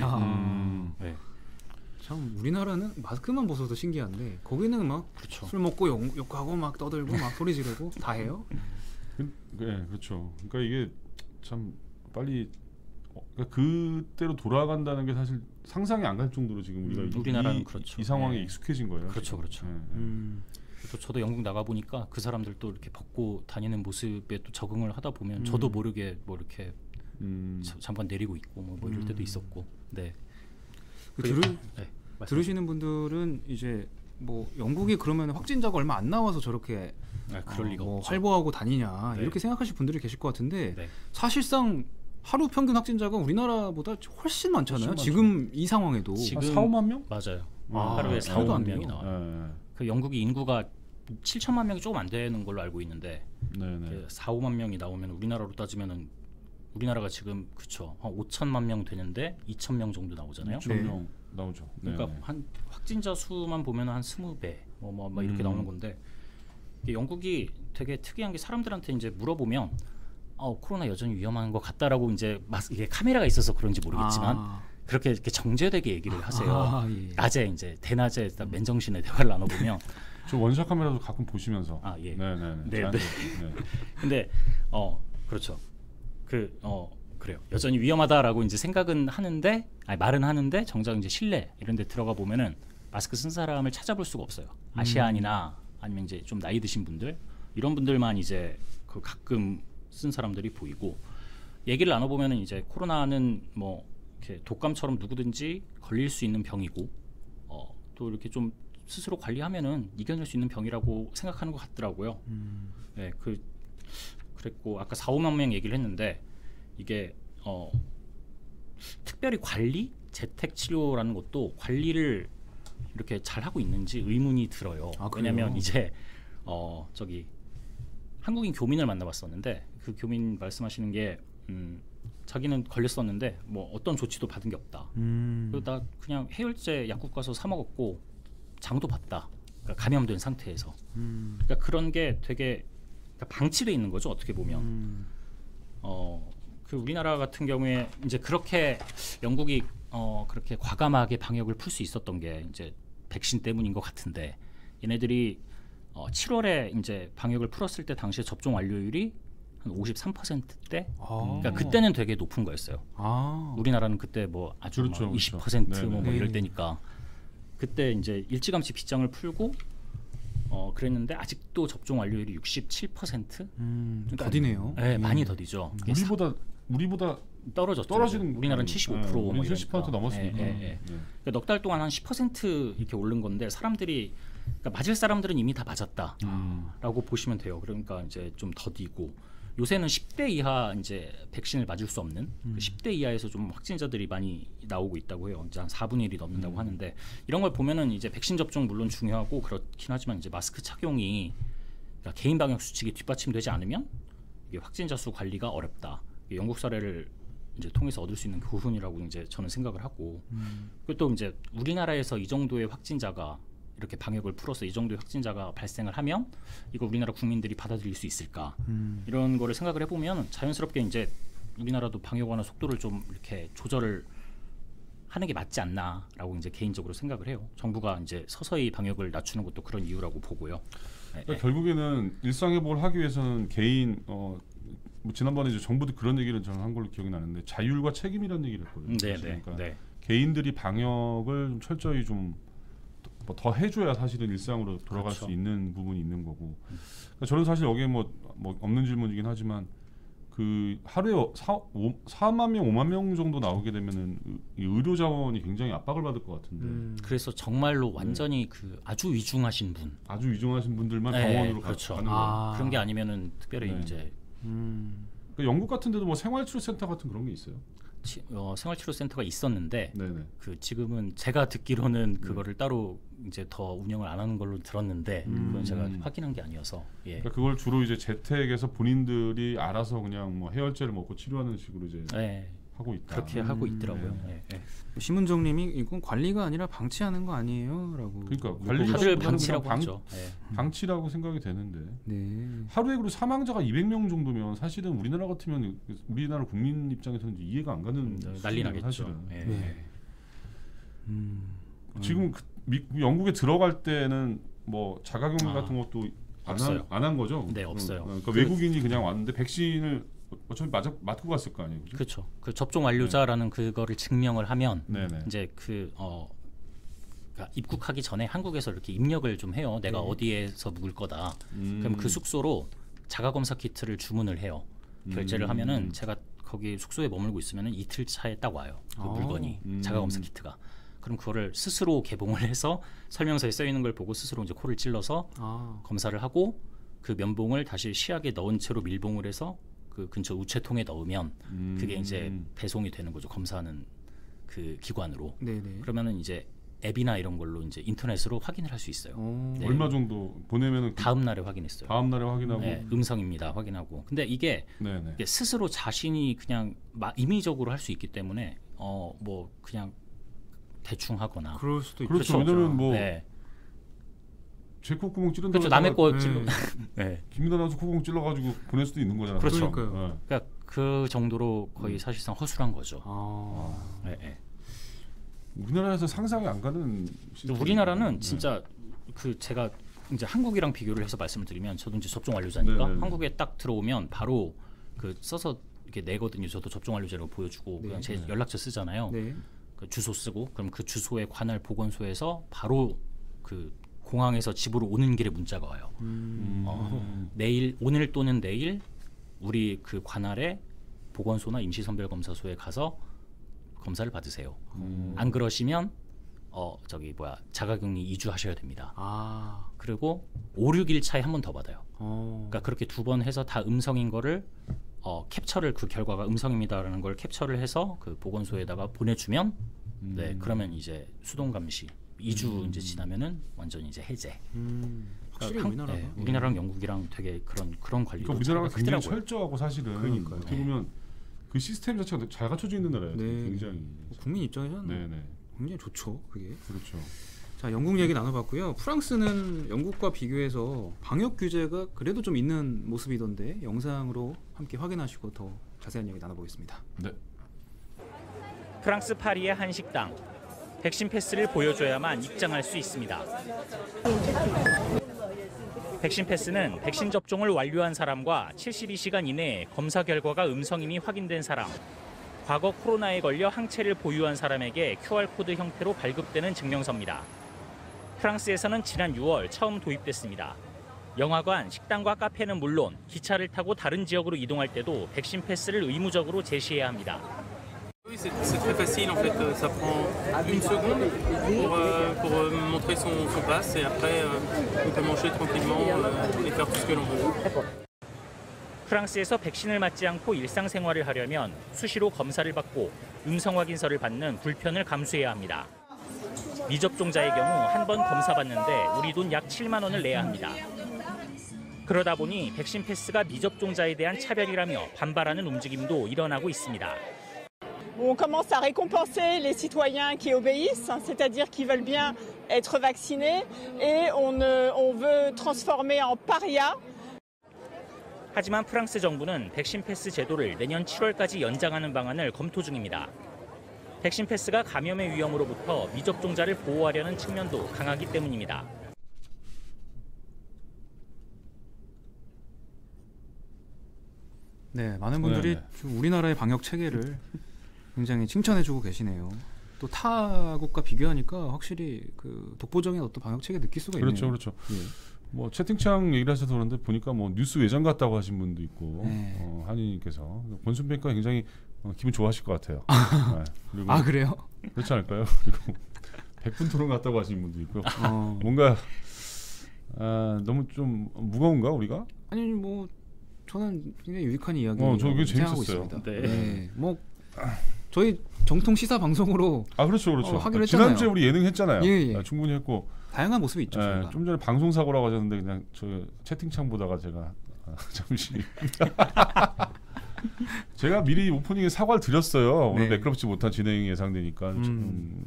네. 참 우리나라는 마스크만 벗어도 신기한데 거기는 막 술 먹고 욕하고 막 떠들고 막 소리 지르고 다 해요. 네, 그렇죠. 그러니까 이게 참 빨리 그러니까 그때로 돌아간다는 게 사실 상상이 안 갈 정도로 지금 우리가 우리나라는 그렇죠. 이 상황에 네. 익숙해진 거예요. 그렇죠, 지금. 그렇죠. 그래서 저도 영국 나가 보니까 그 사람들 또 이렇게 벗고 다니는 모습에 또 적응을 하다 보면 저도 모르게 뭐 이렇게 잠깐 내리고 있고 뭐 이럴 때도 있었고. 네. 들으시는 분들은 이제 뭐 영국이 그러면 확진자가 얼마 안 나와서 저렇게 그럴 리가 뭐 없죠. 활보하고 다니냐 네. 이렇게 생각하실 분들이 계실 것 같은데 네. 사실상 하루 평균 확진자가 우리나라보다 훨씬 많잖아요. 훨씬 지금 이 상황에도 지금 4-5만 명? 맞아요. 아, 하루에 하나도 안 4-5만 명이 돼요? 나와요. 그 영국이 인구가 7천만 명이 조금 안 되는 걸로 알고 있는데 네네. 4-5만 명이 나오면 우리나라로 따지면은 우리나라가 지금 그쵸 한 5천만 명 되는데 2천 명 정도 나오잖아요. 2,000명 나오죠. 그러니까 네네. 한 확진자 수만 보면 한 20배 뭐 이렇게 나오는 건데 이게 영국이 되게 특이한 게 사람들한테 이제 물어보면 코로나 여전히 위험한 것 같다라고 이제 이게 카메라가 있어서 그런지 모르겠지만 그렇게 이렇게 정제되게 얘기를 하세요. 예. 낮에 이제 대낮에 딱 맨정신에 대화를 나눠보면 저 원샷 카메라도 가끔 보시면서. 예. 네네네. 네. 근데 그렇죠. 그래요. 여전히 위험하다라고 이제 생각은 하는데 말은 하는데 정작 이제 실내 이런 데 들어가 보면은 마스크 쓴 사람을 찾아볼 수가 없어요. 아시안이나 아니면 이제 좀 나이 드신 분들 이런 분들만 이제 그 가끔 쓴 사람들이 보이고 얘기를 나눠보면은 이제 코로나는 뭐 이렇게 독감처럼 누구든지 걸릴 수 있는 병이고 또 이렇게 좀 스스로 관리하면은 이겨낼 수 있는 병이라고 생각하는 것 같더라고요. 네, 그랬고 아까 4-5만 명 얘기를 했는데 이게 특별히 관리, 재택 치료라는 것도 관리를 이렇게 잘 하고 있는지 의문이 들어요. 왜냐하면 이제 저기 한국인 교민을 만나봤었는데 그 교민 말씀하시는 게 자기는 걸렸었는데 뭐 어떤 조치도 받은 게 없다. 그리고 나 그냥 해열제 약국 가서 사 먹었고 장도 봤다. 그러니까 감염된 상태에서. 그러니까 그런 게 되게 방치돼 있는 거죠. 어떻게 보면. 그 우리나라 같은 경우에 이제 그렇게 영국이 그렇게 과감하게 방역을 풀 수 있었던 게 이제 백신 때문인 것 같은데 얘네들이 7월에 이제 방역을 풀었을 때 당시에 접종 완료율이 한 53%대. 그러니까 그때는 되게 높은 거였어요. 우리나라는 그때 뭐 아주 그렇죠, 20% 그렇죠. 뭐 이럴 때니까 그때 이제 일찌감치 빗장을 풀고 그랬는데 아직도 접종 완료율이 67%. 더디네요. 네, 많이 더디죠. 우리보다 떨어졌죠. 떨어지는 우리나라는 75%. 뭐 우리 70% 넘었으니까. 그러니까 넉 달 동안 한 10% 이렇게 오른 건데 사람들이 그러니까 맞을 사람들은 이미 다 맞았다라고 보시면 돼요. 그러니까 이제 좀 더디고 요새는 10대 이하 이제 백신을 맞을 수 없는 그 10대 이하에서 좀 확진자들이 많이 나오고 있다고 해요. 이제 한 4분의 1이 넘는다고 하는데 이런 걸 보면은 이제 백신 접종 물론 중요하고 그렇긴 하지만 이제 마스크 착용이 그러니까 개인 방역 수칙이 뒷받침되지 않으면 이게 확진자 수 관리가 어렵다. 영국 사례를 이제 통해서 얻을 수 있는 교훈이라고 이제 저는 생각을 하고 그리고 또 이제 우리나라에서 이 정도의 확진자가 이렇게 방역을 풀어서 이 정도의 확진자가 발생을 하면 이거 우리나라 국민들이 받아들일 수 있을까 이런 거를 생각을 해보면 자연스럽게 이제 우리나라도 방역 완화 속도를 좀 이렇게 조절을 하는 게 맞지 않나라고 이제 개인적으로 생각을 해요. 정부가 이제 서서히 방역을 낮추는 것도 그런 이유라고 보고요. 그러니까 결국에는 일상회복을 하기 위해서는 개인 뭐 지난번에 이제 정부도 그런 얘기를 저는 한 걸로 기억이 나는데 자율과 책임이라는 얘기를 했거든요. 그러니까 개인들이 방역을 좀 철저히 좀 더 해줘야 사실은 일상으로 돌아갈 수 있는 부분이 있는 거고. 그러니까 저는 사실 여기에 뭐 없는 질문이긴 하지만 그 하루에 4만 명, 5만 명 정도 나오게 되면은 이 의료 자원이 굉장히 압박을 받을 것 같은데. 그래서 정말로 완전히 그 아주 위중하신 분들만 병원으로 그렇죠. 가는 거. 그런 게 아니면은 특별히 이제 그러니까 영국 같은 데도 뭐 생활치료센터 같은 그런 게 있어요? 생활치료센터가 있었는데 그 지금은 제가 듣기로는 그거를 따로 이제 더 운영을 안 하는 걸로 들었는데 그건 제가 확인한 게 아니어서 그러니까 그걸 주로 이제 재택에서 본인들이 알아서 그냥 뭐 해열제를 먹고 치료하는 식으로 이제 하고 있다. 그렇게 하고 있더라고요. 심은정님이 이건 관리가 아니라 방치하는 거 아니에요?라고. 그러니까 관리가 다들 방치라고 하죠. 방치라고 생각이 되는데 하루에 그리고 사망자가 200명 정도면 사실은 우리나라 같으면 우리나라 국민 입장에서는 이해가 안 가는 난리 나겠죠. 지금 영국에 들어갈 때는 뭐 자가격리 같은 것도 안 한 거죠? 네, 없어요. 그러니까 외국인이 그냥 왔는데 백신을 어차피 맞고 갔을 거 아니에요? 그렇죠. 그 접종 완료자라는 그거를 증명을 하면 이제 그러니까 입국하기 전에 한국에서 이렇게 입력을 좀 해요. 내가 어디에서 묵을 거다. 그럼 그 숙소로 자가 검사 키트를 주문을 해요. 결제를 하면은 제가 거기 숙소에 머물고 있으면은 이틀 차에 딱 와요. 그 물건이 자가 검사 키트가. 그럼 그거를 스스로 개봉을 해서 설명서에 써 있는 걸 보고 스스로 이제 코를 찔러서 검사를 하고 그 면봉을 다시 시약에 넣은 채로 밀봉을 해서 그 근처 우체통에 넣으면 그게 이제 배송이 되는 거죠. 검사하는 그 기관으로. 그러면은 이제 앱이나 이런 걸로 이제 인터넷으로 확인을 할 수 있어요. 얼마 정도 보내면은 다음 날에 확인했어요. 다음 날에 확인하고. 음성입니다. 확인하고. 근데 이게 스스로 자신이 그냥 임의적으로 할 수 있기 때문에 뭐 그냥 대충 하거나. 그럴 수도 있죠. 그렇죠. 왜냐면 뭐 제 콧구멍 찌른다고. 그렇죠. 남의 거 찔러. 김민아 나서 콧구멍 찔러가지고 보낼 수도 있는 거잖아요. 그렇죠. 그러니까 그 정도로 거의 사실상 허술한 거죠. 우리나라에서 상상이 안 가는. 우리나라는 진짜 그 제가 이제 한국이랑 비교를 해서 말씀을 드리면 저도 이제 접종 완료자니까 한국에 딱 들어오면 바로 그 써서 이렇게 내거든요. 저도 접종 완료자라고 보여주고 그냥 제 연락처 쓰잖아요. 그 주소 쓰고 그럼 그 주소에 관할 보건소에서 바로 그 공항에서 집으로 오는 길에 문자가 와요. 내일 오늘 또는 내일 우리 그 관할의 보건소나 임시선별검사소에 가서 검사를 받으세요. 안 그러시면 자가격리 2주 하셔야 됩니다. 그리고 5, 6일 차에 한 번 더 받아요. 그러니까 그렇게 2번 해서 다 음성인 거를 캡처를 그 결과가 음성입니다라는 걸 캡처를 해서 그 보건소에다가 보내주면 그러면 이제 수동 감시 2주 이제 지나면은 완전히 이제 해제. 확실히 우리나라랑 영국이랑 되게 그런 관리도 우리나라가 굉장히 철저하고 사실은 어떻게 보면 그 시스템 자체가 잘 갖춰져 있는 나라예요. 굉장히 국민 입장에서는 굉장히 좋죠. 그게. 그렇죠. 자, 영국 얘기 나눠봤고요. 프랑스는 영국과 비교해서 방역 규제가 그래도 좀 있는 모습이던데 영상으로 함께 확인하시고 더 자세한 얘기 나눠보겠습니다. 프랑스 파리의 한 식당. 백신 패스를 보여줘야만 입장할 수 있습니다. 백신 패스는 백신 접종을 완료한 사람과 72시간 이내에 검사 결과가 음성임이 확인된 사람, 과거 코로나에 걸려 항체를 보유한 사람에게 QR코드 형태로 발급되는 증명서입니다. 프랑스에서는 지난 6월 처음 도입됐습니다. 영화관, 식당과 카페는 물론 기차를 타고 다른 지역으로 이동할 때도 백신 패스를 의무적으로 제시해야 합니다. Oui, c'est très facile en fait, ça prend une seconde pour montrer son pass et après on peut manger tranquillement et faire tout ce que l'on veut. 프랑스에서 백신을 맞지 않고 일상생활을 하려면 수시로 검사를 받고 음성 확인서를 받는 불편을 감수해야 합니다. 미접종자의 경우 한 번 검사받는데 우리 돈 약 7만 원을 내야 합니다. 그러다 보니 백신 패스가 미접종자에 대한 차별이라며 반발하는 움직임도 일어나고 있습니다. On commence à récompenser les citoyens qui obéissent, c'est-à-dire qui veulent bien être vaccinés, et on veut transformer en paria. 하지만 프랑스 정부는 백신 패스 제도를 내년 7월까지 연장하는 방안을 검토 중입니다. 백신 패스가 감염의 위험으로부터 미접종자를 보호하려는 측면도 강하기 때문입니다. 네, 많은 분들이 좀 우리나라의 방역 체계를 굉장히 칭찬해주고 계시네요. 또 타국과 비교하니까 확실히 그 독보적인 어떤 방역 체계 느낄 수가 있네요. 그렇죠. 예. 뭐 채팅창 얘기를 하셔서 그런데 보니까 뭐 뉴스 외장 같다고 하신 분도 있고 한이님께서 권순배가 굉장히 기분 좋아하실 것 같아요. 네. 그리고 아 그래요? 그렇지 않을까요? 그리고 100분 토론 같다고 하시는 분도 있고 뭔가 너무 좀 무거운가 우리가? 아니 뭐 저는 굉장히 유익한 이야기. 저 그게 생각하고 재밌었어요. 있습니다. 네. 네. 뭐 저희 정통 시사 방송으로 그렇죠. 하기로 했잖아요. 지난주에 우리 예능 했잖아요. 예. 충분히 했고 다양한 모습이 있죠. 좀 전에 방송 사고라고 하셨는데 그냥 저 채팅창 보다가 제가 잠시 제가 미리 오프닝에 사과를 드렸어요. 오늘 매끄럽지 못한 진행이 예상되니까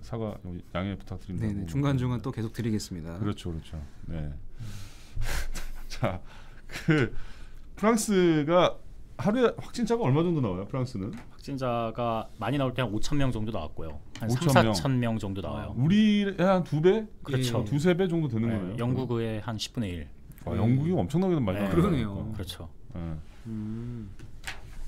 사과 양해 부탁드립니다. 네, 중간중간 또 계속 드리겠습니다. 그렇죠. 네. 자, 그 프랑스가 하루에 확진자가 얼마 정도 나와요? 프랑스는? 확진자가 많이 나올 때 한 5천 명 정도 나왔고요. 한 5천 4천 명 정도 나와요. 우리의 한 2배? 그렇죠. 두세 배 정도 되는 거예요. 영국의 한 10분의 1. 영국이 엄청나게 많이 나와요. 그러네요. 그렇죠. 네.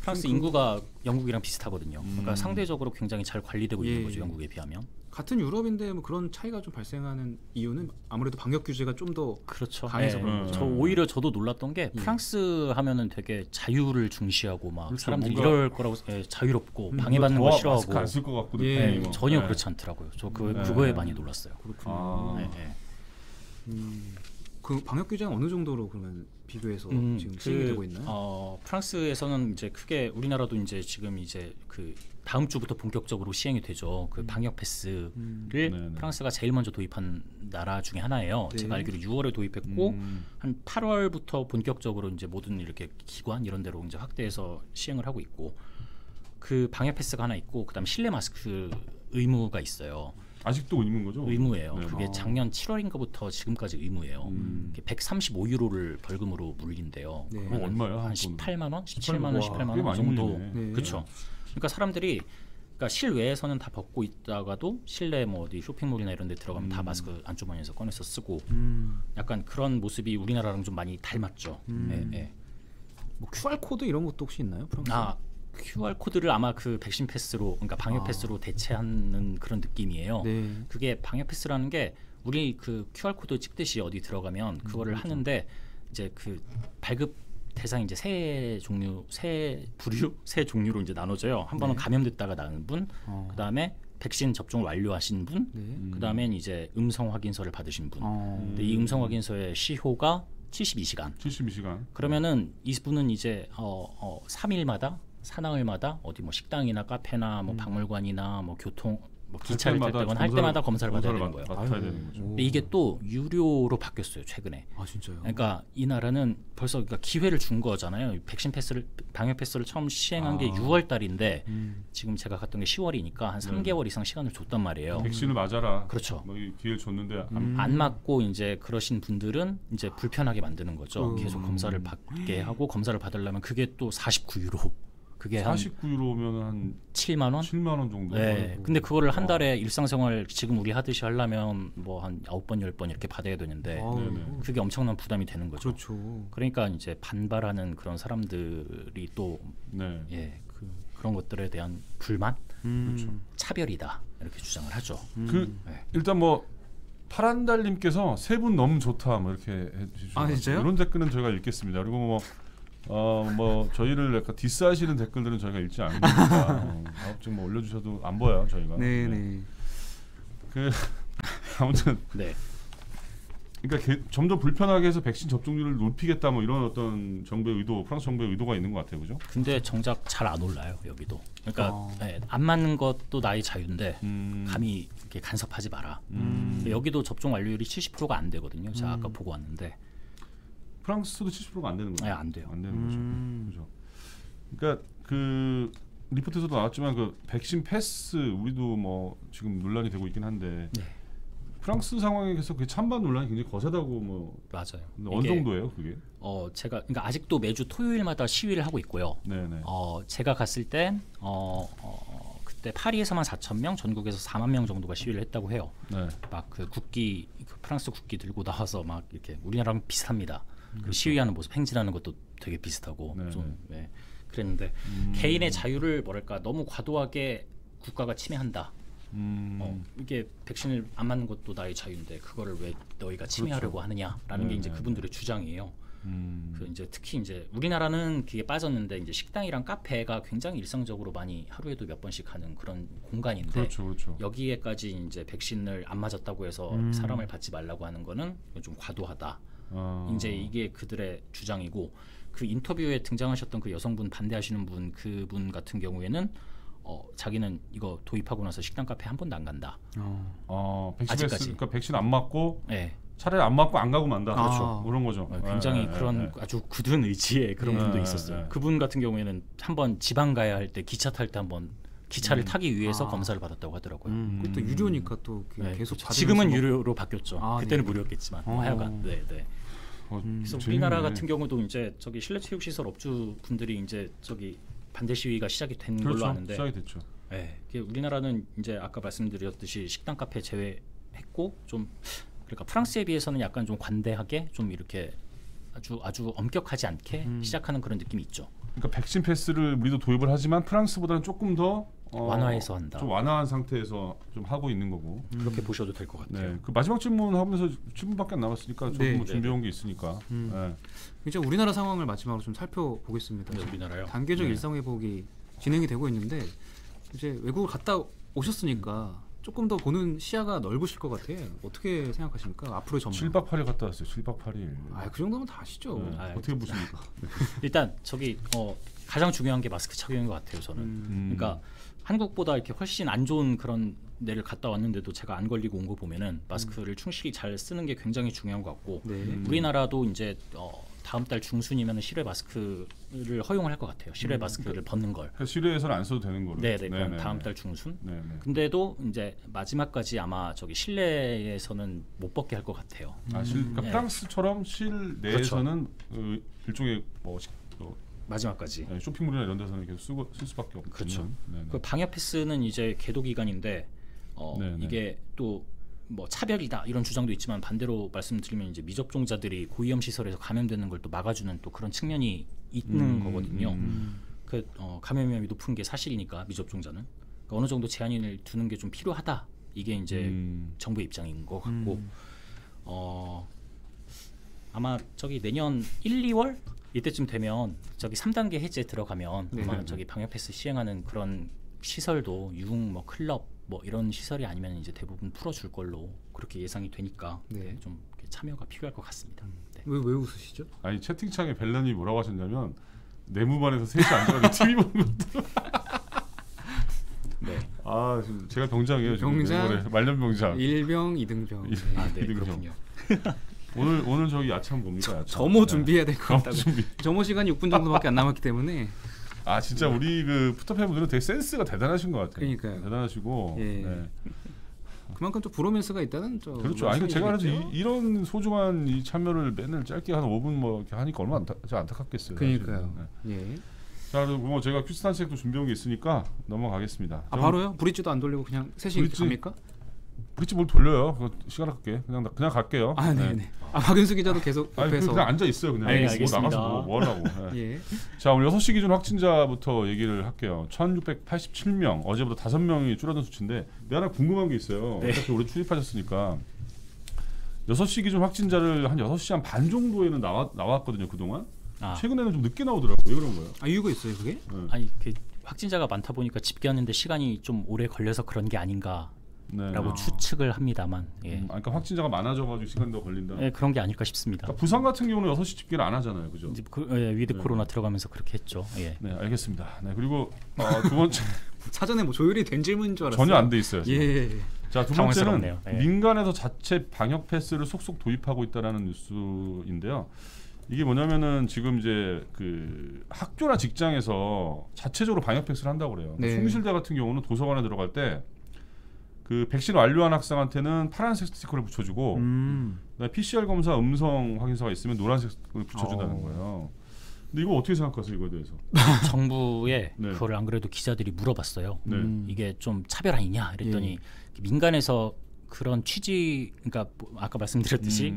프랑스 인구가 영국이랑 비슷하거든요. 그러니까 상대적으로 굉장히 잘 관리되고 있는 거죠. 영국에 비하면. 같은 유럽인데 뭐 그런 차이가 좀 발생하는 이유는 아무래도 방역 규제가 좀 더 그렇죠. 강해서 그런 거죠. 저 오히려 저도 놀랐던 게 프랑스 하면은 되게 자유를 중시하고 막 그렇죠. 사람들이 이럴 거라고 자유롭고 방해받는 거 싫어하고 마스크 안 쓸 것 같고 전혀 그렇지 않더라고요. 저 그거에 많이 놀랐어요. 그렇군요. 그 방역 규제는 어느 정도로 그러면 비교해서 지금 시행이 되고 있나요? 프랑스에서는 이제 크게 우리나라도 이제 지금 이제 그 다음 주부터 본격적으로 시행이 되죠. 그 방역 패스를 프랑스가 제일 먼저 도입한 나라 중에 하나예요. 제가 알기로 6월에 도입했고 한 8월부터 본격적으로 이제 모든 이렇게 기관 이런 데로 이제 확대해서 시행을 하고 있고 그 방역 패스가 하나 있고 그다음에 실내 마스크 의무가 있어요. 아직도 의무인 거죠? 의무예요. 그게 작년 7월인가부터 지금까지 의무예요. 135유로를 벌금으로 물린대요. 얼마요? 한 18만 원, 17만 원, 18만 원 정도. 그렇죠. 그러니까 사람들이 그러니까 실외에서는 다 벗고 있다가도 실내 뭐 어디 쇼핑몰이나 이런 데 들어가면 다 마스크 안주머니에서 꺼내서 쓰고 약간 그런 모습이 우리나라랑 좀 많이 닮았죠. 뭐 QR 코드 이런 것도 혹시 있나요? 프랑스? QR 코드를 아마 그 백신 패스로 그러니까 방역 패스로 대체하는 그런 느낌이에요. 그게 방역 패스라는 게 우리 그 QR 코드 찍듯이 어디 들어가면 그거를 하는데 이제 그 발급 대상이 이제 세 종류로 이제 나눠져요. 한 번은 감염됐다가 나은 분, 그다음에 백신 접종을 완료하신 분, 그다음엔 이제 음성 확인서를 받으신 분. 근데 이 음성 확인서의 시효가 72시간. 72시간. 그러면은 이분은 이제 3일마다 사나흘마다 어디 뭐 식당이나 카페나 뭐 박물관이나 뭐 교통 뭐 기차를 탈 때거나 할 때마다 검사를 받아야 되는 거예요. 근데 이게 또 유료로 바뀌었어요 최근에. 진짜요? 그러니까 이 나라는 벌써 그러니까 기회를 준 거잖아요. 백신 패스를 방역 패스를 처음 시행한 게 6월 달인데 지금 제가 갔던 게 10월이니까 한 3개월 이상 시간을 줬단 말이에요. 백신을 맞아라. 그렇죠. 뭐 기회를 줬는데 안 맞고 이제 그러신 분들은 이제 불편하게 만드는 거죠. 계속 검사를 받게 하고 검사를 받으려면 그게 또 49유로. 그게 49유로면 한 7만 원? 7만 원 정도. 네. 근데 그거를 한 달에 일상생활 지금 우리 하듯이 하려면 뭐 한 9번 10번 이렇게 받아야 되는데 그게 엄청난 부담이 되는 거죠. 그렇죠. 그러니까 이제 반발하는 그런 사람들이 또 그런 것들에 대한 불만, 차별이다 이렇게 주장을 하죠. 일단 뭐 파란달님께서 세 분 너무 좋다 뭐 이렇게 해주시죠. 아, 진짜요? 이런 댓글은 저희가 읽겠습니다. 그리고 뭐 저희를 약간 디스하시는 댓글들은 저희가 읽지 않으니까 지금 뭐 올려주셔도 안 보여요 저희가. 네네. 그 아무튼 네. 그러니까 점점 불편하게 해서 백신 접종률을 높이겠다 뭐 이런 어떤 정부의 의도, 프랑스 정부의 의도가 있는 것 같아요, 그죠? 근데 정작 잘 안 올라요 여기도. 그러니까 네, 안 맞는 것도 나의 자유인데 감히 이렇게 간섭하지 마라. 여기도 접종 완료율이 70%가 안 되거든요. 제가 아까 보고 왔는데 프랑스도 70%가 안 되는 거죠? 네, 안 돼요. 안 되는 거죠. 그죠? 그러니까 그 리포트에서도 나왔지만 그 백신 패스 우리도 뭐 지금 논란이 되고 있긴 한데. 네. 프랑스 상황에서 그 찬반 논란이 굉장히 거세다고 뭐 맞아요. 어느 정도예요, 그게? 제가 그러니까 아직도 매주 토요일마다 시위를 하고 있고요. 네네. 제가 갔을 땐 그때 파리에서만 4,000명, 전국에서 4만 명 정도가 시위를 했다고 해요. 네. 막 그 국기, 프랑스 국기 들고 나와서 막 이렇게 우리나라랑 비슷합니다. 그리고 시위하는 모습, 행진하는 것도 되게 비슷하고 네네. 좀 그랬는데 개인의 자유를 뭐랄까 너무 과도하게 국가가 침해한다. 이게 백신을 안 맞는 것도 나의 자유인데 그거를 왜 너희가 침해하려고 하느냐라는 게 이제 그분들의 주장이에요. 그래서 이제 특히 이제 우리나라는 그게 빠졌는데 이제 식당이랑 카페가 굉장히 일상적으로 많이 하루에도 몇 번씩 하는 그런 공간인데 그렇죠. 여기에까지 이제 백신을 안 맞았다고 해서 사람을 받지 말라고 하는 거는 좀 과도하다. 이제 이게 그들의 주장이고 그 인터뷰에 등장하셨던 그 여성분 반대하시는 분 그분 같은 경우에는 자기는 이거 도입하고 나서 식당 카페 한 번도 안 간다. 아직까지. 그러니까 백신 안 맞고 네. 차라리 안 맞고 안 가고 만다. 그렇죠. 그런 거죠. 굉장히 그런 아주 굳은 의지의 그런 분도 있었어요. 그분 같은 경우에는 한번 지방 가야 할 때 기차 탈 때 한번 기차를 타기 위해서 검사를 받았다고 하더라고요. 또 유료니까 또 계속 지금은 유료로 바뀌었죠. 그때는 네. 무료였겠지만 하여간 네. 그래서 우리나라 같은 경우도 이제 저기 실내체육시설 업주 분들이 이제 저기 반대 시위가 시작이 된 걸로 아는데 시작이 됐죠. 네, 우리나라는 이제 아까 말씀드렸듯이 식당 카페 제외했고 좀 그러니까 프랑스에 비해서는 약간 좀 관대하게 좀 이렇게 아주 엄격하지 않게 시작하는 그런 느낌이 있죠. 그러니까 백신 패스를 우리도 도입을 하지만 프랑스보다는 조금 더 완화해서 한다. 좀 완화한 상태에서 좀 하고 있는 거고. 그렇게 보셔도 될 것 같아요. 네, 그 마지막 질문 하면서 7분밖에 안 남았으니까 저도 뭐 준비해온 게 있으니까. 이제 우리나라 상황을 마지막으로 좀 살펴보겠습니다. 우리나라요. 단계적 일상 회복이 진행이 되고 있는데 이제 외국을 갔다 오셨으니까 조금 더 보는 시야가 넓으실 것 같아요. 어떻게 생각하십니까? 앞으로의 전망. 7박 8일 갔다 왔어요. 7박 8일. 그 정도면 다 아시죠. 어떻게 보십니까? 일단 저기 가장 중요한 게 마스크 착용인 것 같아요. 저는. 그러니까 한국보다 이렇게 훨씬 안 좋은 그런 데를 갔다 왔는데도 제가 안 걸리고 온 거 보면은 마스크를 충실히 잘 쓰는 게 굉장히 중요한 것 같고 우리나라도 이제 다음 달 중순이면 실외 마스크를 허용을 할 것 같아요. 실외 마스크를 벗는 걸. 그러니까 실외에서는 안 써도 되는 거로. 네, 다음 달 중순. 근데도 이제 마지막까지 아마 저기 실내에서는 못 벗게 할 것 같아요. 그러니까 프랑스처럼 실내에서는 일종의 마지막까지 쇼핑몰이나 이런 데서는 계속 쓸 수밖에 없는. 그렇죠. 그 방역 패스는 이제 계도 기간인데 이게 또 뭐 차별이다 이런 주장도 있지만 반대로 말씀드리면 이제 미접종자들이 고위험 시설에서 감염되는 걸 또 막아주는 또 그런 측면이 있는 거거든요. 감염 위험이 높은 게 사실이니까 미접종자는 그러니까 어느 정도 제한을 두는 게 좀 필요하다. 이게 이제 정부의 입장인 것 같고 아마 저기 내년 1, 2월 이때쯤 되면 저기 3단계 해제 들어가면 아마 저기 방역 패스 시행하는 그런 시설도 유흥 뭐 클럽 뭐 이런 시설이 아니면 이제 대부분 풀어줄 걸로 그렇게 예상이 되니까 좀 참여가 필요할 것 같습니다. 왜 웃으시죠? 아니 채팅창에 벨런이 뭐라고 하셨냐면 내무반에서 셋이 앉아서 TV 보는 것도. 지금 제가 병장이에요. 병장, 말년병장. 1병, 2등병. 2등병. 오늘 저기 야참 뭡니까? 야참. 점호 준비해야 될 것 같다고. 점호 시간이 6분 정도밖에 안 남았기 때문에. 진짜 우리 그 푸터팬 분들은 되게 센스가 대단하신 것 같아요. 그러니까요. 대단하시고. 그만큼 또 브로맨스가 있다는 점. 그렇죠. 제가 그래서 이런 소중한 이 참여를 맨날 짧게 한 5분 뭐 이렇게 하니까 얼마나 안타깝겠어요. 그러니까요. 자, 그리고 뭐 제가 퀴즈 탄책도 준비한 게 있으니까 넘어가겠습니다. 바로요? 브릿지도 안 돌리고 그냥 셋이 갑니까? 브릿지 뭘 돌려요? 그거 시간 아깝게 그냥 갈게요. 네네. 박윤수 기자도 계속 옆에서 그냥 앉아 있어요. 그냥 알겠습니다. 나가서 뭐 하려고. 자, 오늘 6시 기준 확진자부터 얘기를 할게요. 1,687명. 어제보다 5명이 줄어든 수치인데 내가 하나 궁금한 게 있어요. 어차피 올해 출입하셨으니까 6시 기준 확진자를 한 6시 한 반 정도에는 나왔거든요 그동안. 아. 최근에는 좀 늦게 나오더라고요. 왜 그런 거예요? 이유가 있어요 그게? 네. 아니 그 확진자가 많다 보니까 집계하는데 시간이 좀 오래 걸려서 그런 게 아닌가라고 네. 추측을 합니다만. 예. 그러니까 확진자가 많아져가지고 시간이 더 걸린다. 예, 그런 게 아닐까 싶습니다. 그러니까 부산 같은 경우는 6시 집계를 안 하잖아요, 그죠? 이제 위드 코로나 들어가면서 그렇게 했죠. 예. 네, 알겠습니다. 네, 그리고 두 번째 사전에 뭐 조율이 된 질문인 줄 알았어요. 전혀 안 돼 있어요. 지금. 예. 자, 두 번째는 당황스럽네요. 예. 민간에서 자체 방역 패스를 속속 도입하고 있다라는 뉴스인데요. 이게 뭐냐면은 지금 이제 그 학교나 직장에서 자체적으로 방역 패스를 한다고 그래요. 네. 숭실대 같은 경우는 도서관에 들어갈 때 그 백신 완료한 학생한테는 파란색 스티커를 붙여주고 PCR 검사 음성 확인서가 있으면 노란색 스티커를 붙여준다는 거예요. 근데 이거 어떻게 생각하세요, 이거에 대해서? 정부에 네. 그걸 안 그래도 기자들이 물어봤어요. 네. 이게 좀 차별 아니냐 이랬더니 민간에서 그런 취지, 그러니까 아까 말씀드렸듯이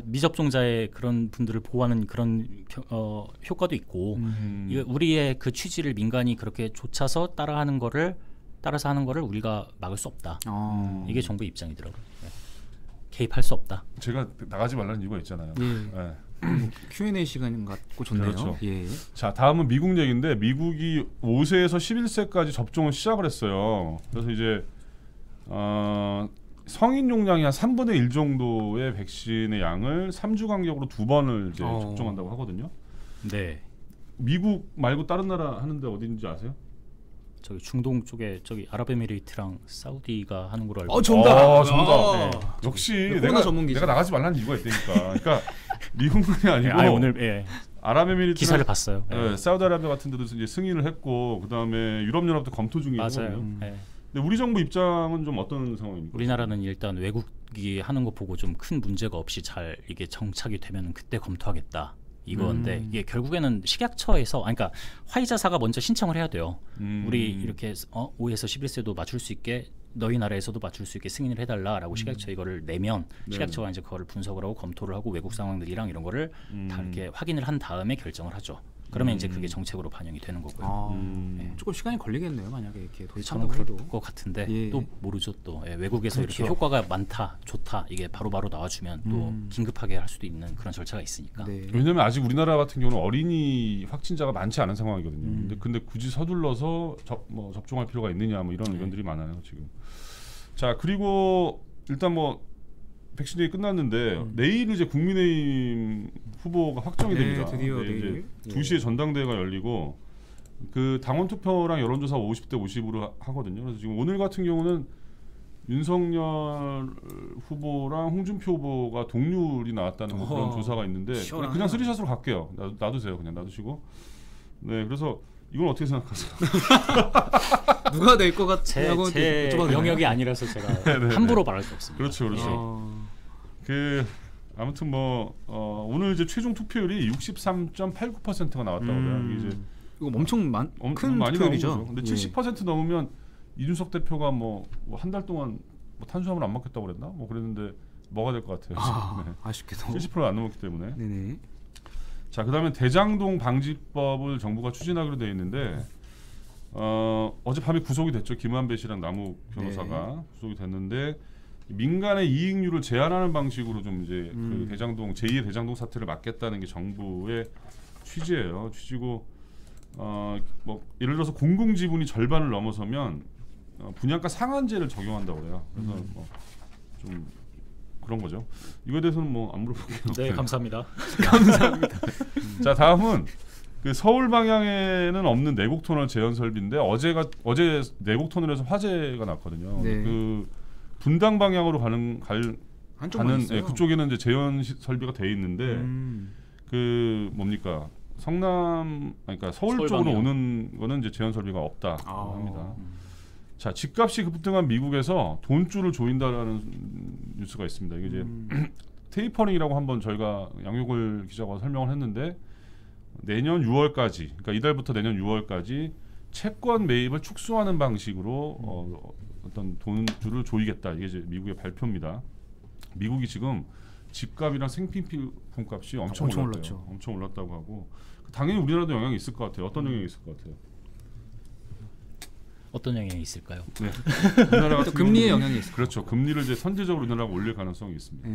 미접종자의 그런 분들을 보호하는 그런 효과도 있고 우리의 그 취지를 민간이 그렇게 좇아서 따라서 하는 거를 우리가 막을 수 없다. 이게 정부 입장이더라고요. 네. 개입할 수 없다. 제가 나가지 말라는 이유가 있잖아요. 예. 네. Q&A 시간 같고 좋네요. 그렇죠. 예. 자, 다음은 미국 얘기인데 미국이 5세에서 11세까지 접종을 시작을 했어요. 그래서 이제 성인 용량이 한 3분의 1 정도의 백신의 양을 3주 간격으로 2번을 이제 접종한다고 하거든요. 네. 미국 말고 다른 나라 하는데 어딘지 아세요? 저기 중동 쪽에 저기 아랍에미레이트랑 사우디가 하는 걸로 알고. 정답. 정답. 네. 역시 내가 나가지 말라는 이유가 있다니까. 그러니까 미국만이 아니고 네, 오늘 아랍에미리트 기사를 봤어요. 네, 사우디아라비아 같은 데도 이제 승인을 했고 그다음에 유럽연합도 검토 중이거든요. 맞아요. 네. 근데 우리 정부 입장은 좀 어떤 상황입니까? 우리나라는 일단 외국이 하는 거 보고 좀 큰 문제가 없이 잘 이게 정착이 되면 그때 검토하겠다. 이건데 이게 결국에는 식약처에서 그러니까 화이자사가 먼저 신청을 해야 돼요. 우리 이렇게 5에서 11세도 맞출 수 있게 너희 나라에서도 맞출 수 있게 승인을 해달라라고 식약처 이거를 내면 식약처가 이제 그거를 분석을 하고 검토를 하고 외국 상황들이랑 이런 거를 다 이렇게 확인을 한 다음에 결정을 하죠. 그러면 이제 그게 정책으로 반영이 되는 거고요. 네. 조금 시간이 걸리겠네요. 만약에 이렇게 저는 도입한다고 그럴 해도. 것 같은데 예. 또 모르죠. 또 외국에서 그렇죠. 이렇게 효과가 많다, 좋다 이게 바로바로 나와주면 또 긴급하게 할 수도 있는 그런 절차가 있으니까. 네. 왜냐하면 아직 우리나라 같은 경우는 어린이 확진자가 많지 않은 상황이거든요. 근데 굳이 서둘러서 접종할 필요가 있느냐 뭐 이런 의견들이 많아요 지금. 자, 그리고 일단 백신 얘기 끝났는데 내일 이제 국민의힘 후보가 확정이 됩니다. 드디어 내일 이제 2시에 전당대회가 열리고 그 당원 투표랑 여론조사 50대 50으로 하거든요. 그래서 지금 오늘 같은 경우는 윤석열 후보랑 홍준표 후보가 동률이 나왔다는 그런 조사가 있는데 그냥 쓰리샷으로 갈게요. 놔두세요. 그냥 놔두시고. 네, 그래서 이건 어떻게 생각하세요? 누가 낼 것 같냐고 제 영역이 아니라서 제가 함부로 말할 수 없습니다. 그렇죠. 아무튼 오늘 이제 최종 투표율이 63.89%가 나왔다고 해요. 이제 이거 엄청 큰 많이 투표율이죠. 나온 거죠. 근데 70% 넘으면 이준석 대표가 한 달 동안 탄수화물 안 먹겠다고 그랬나? 그랬는데 뭐가 될 것 같아요. 네. 아쉽게도 70%가 안 넘었기 때문에. 네네. 자, 그다음에 대장동 방지법을 정부가 추진하기로 되어 있는데 어젯밤에 구속이 됐죠. 김한배 씨랑 남욱 변호사가 구속이 됐는데 민간의 이익률을 제한하는 방식으로 좀 이제 그 대장동 제2의 대장동 사태를 막겠다는 게 정부의 취지예요. 취지고 예를 들어서 공공 지분이 절반을 넘어서면 분양가 상한제를 적용한다고 그래요. 그래서 좀 그런 거죠. 이거에 대해서는 안 물어볼게요. 네, 감사합니다. 감사합니다. 자, 다음은 그 서울 방향에는 없는 내곡터널 재현 설비인데 어제 내곡터널에서 화재가 났거든요. 네. 그 분당 방향으로 가는 그쪽에는 이제 재현 설비가 돼 있는데 그 뭡니까 그러니까 서울 쪽으로 방향. 오는 거는 이제 재현 설비가 없다 합니다. 자, 집값이 급등한 미국에서 돈줄을 조인다라는 뉴스가 있습니다. 이게 이제 테이퍼링이라고 한번 저희가 양효걸 기자가 설명을 했는데 내년 6월까지, 그러니까 이달부터 내년 6월까지 채권 매입을 축소하는 방식으로 어떤 돈줄을 조이겠다. 이게 이제 미국의 발표입니다. 미국이 지금 집값이랑 생필품 값이 엄청 올랐죠. 엄청 올랐다고 하고 당연히 우리나라도 영향이 있을 것 같아요. 어떤 영향이 있을 것 같아요? 어떤 영향이 있을까요? 네. 우리나라 같은 금리의 경우는 영향이 있을 그렇죠. 금리를 이제 선제적으로 우리나라가 올릴 가능성이 있습니다.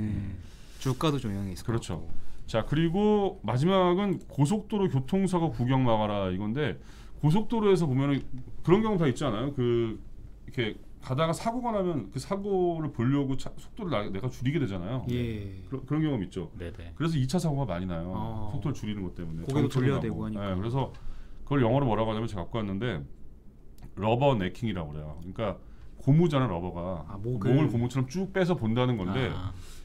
주가도 좀 영향이 있을 그렇죠. 것 같고. 자, 그리고 마지막은 고속도로 교통사고 구경 막아라 이건데, 고속도로에서 보면은 그런 경우 다 있지 않아요? 그 이렇게 가다가 사고가 나면 그 사고를 보려고 속도를 내가 줄이게 되잖아요. 예. 그런 경험 있죠. 네네. 그래서 2차 사고가 많이 나요. 속도를 줄이는 것 때문에. 고개도 돌려야 정체가 되고 나고. 하니까. 네, 그래서 그걸 영어로 뭐라고 하냐면 제가 갖고 왔는데 러버 네킹이라고 그래요. 그러니까 고무잖아, 러버가. 목을 고무처럼 쭉 빼서 본다는 건데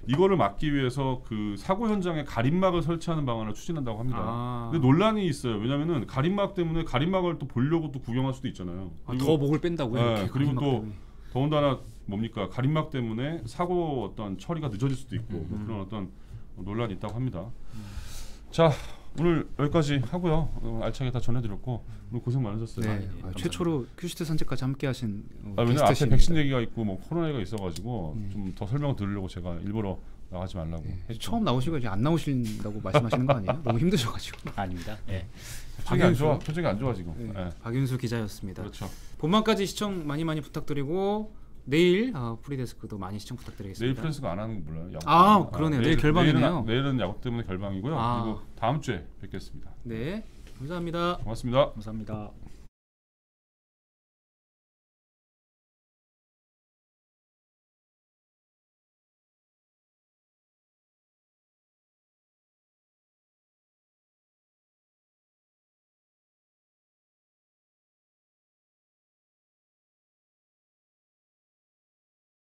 이거를 막기 위해서 그 사고 현장에 가림막을 설치하는 방안을 추진한다고 합니다. 근데 논란이 있어요. 왜냐면은 가림막 때문에 가림막을 또 보려고 또 구경할 수도 있잖아요. 더 목을 뺀다고요? 네, 그리고 또 더군다나 뭡니까, 가림막 때문에 사고 어떤 처리가 늦어질 수도 있고 뭐 그런 어떤 논란이 있다고 합니다. 자, 오늘 여기까지 하고요. 알차게 다 전해드렸고 오늘 고생 많으셨어요. 네, 최초로 큐시트 산책까지 함께하신 왜냐면 앞에 백신 얘기가 있고 뭐 코로나가 있어가지고 좀 더 설명을 드리려고 제가 일부러 나가지 말라고. 처음 나오시고 이제 안 나오신다고 말씀하시는 거 아니에요? 너무 힘드셔가지고. 아닙니다. 예. 표정이 안 좋아. 표정이 안 좋아 지금. 네. 박윤수 기자였습니다. 그렇죠. 본방까지 시청 많이 부탁드리고 내일 프리데스크도 많이 시청 부탁드리겠습니다. 내일 프리데스크 안 하는 거 몰라요. 그러네요. 내일 결방이네요. 내일은 야구 때문에 결방이고요. 그리고 다음 주에 뵙겠습니다. 네, 감사합니다. 고맙습니다. 감사합니다.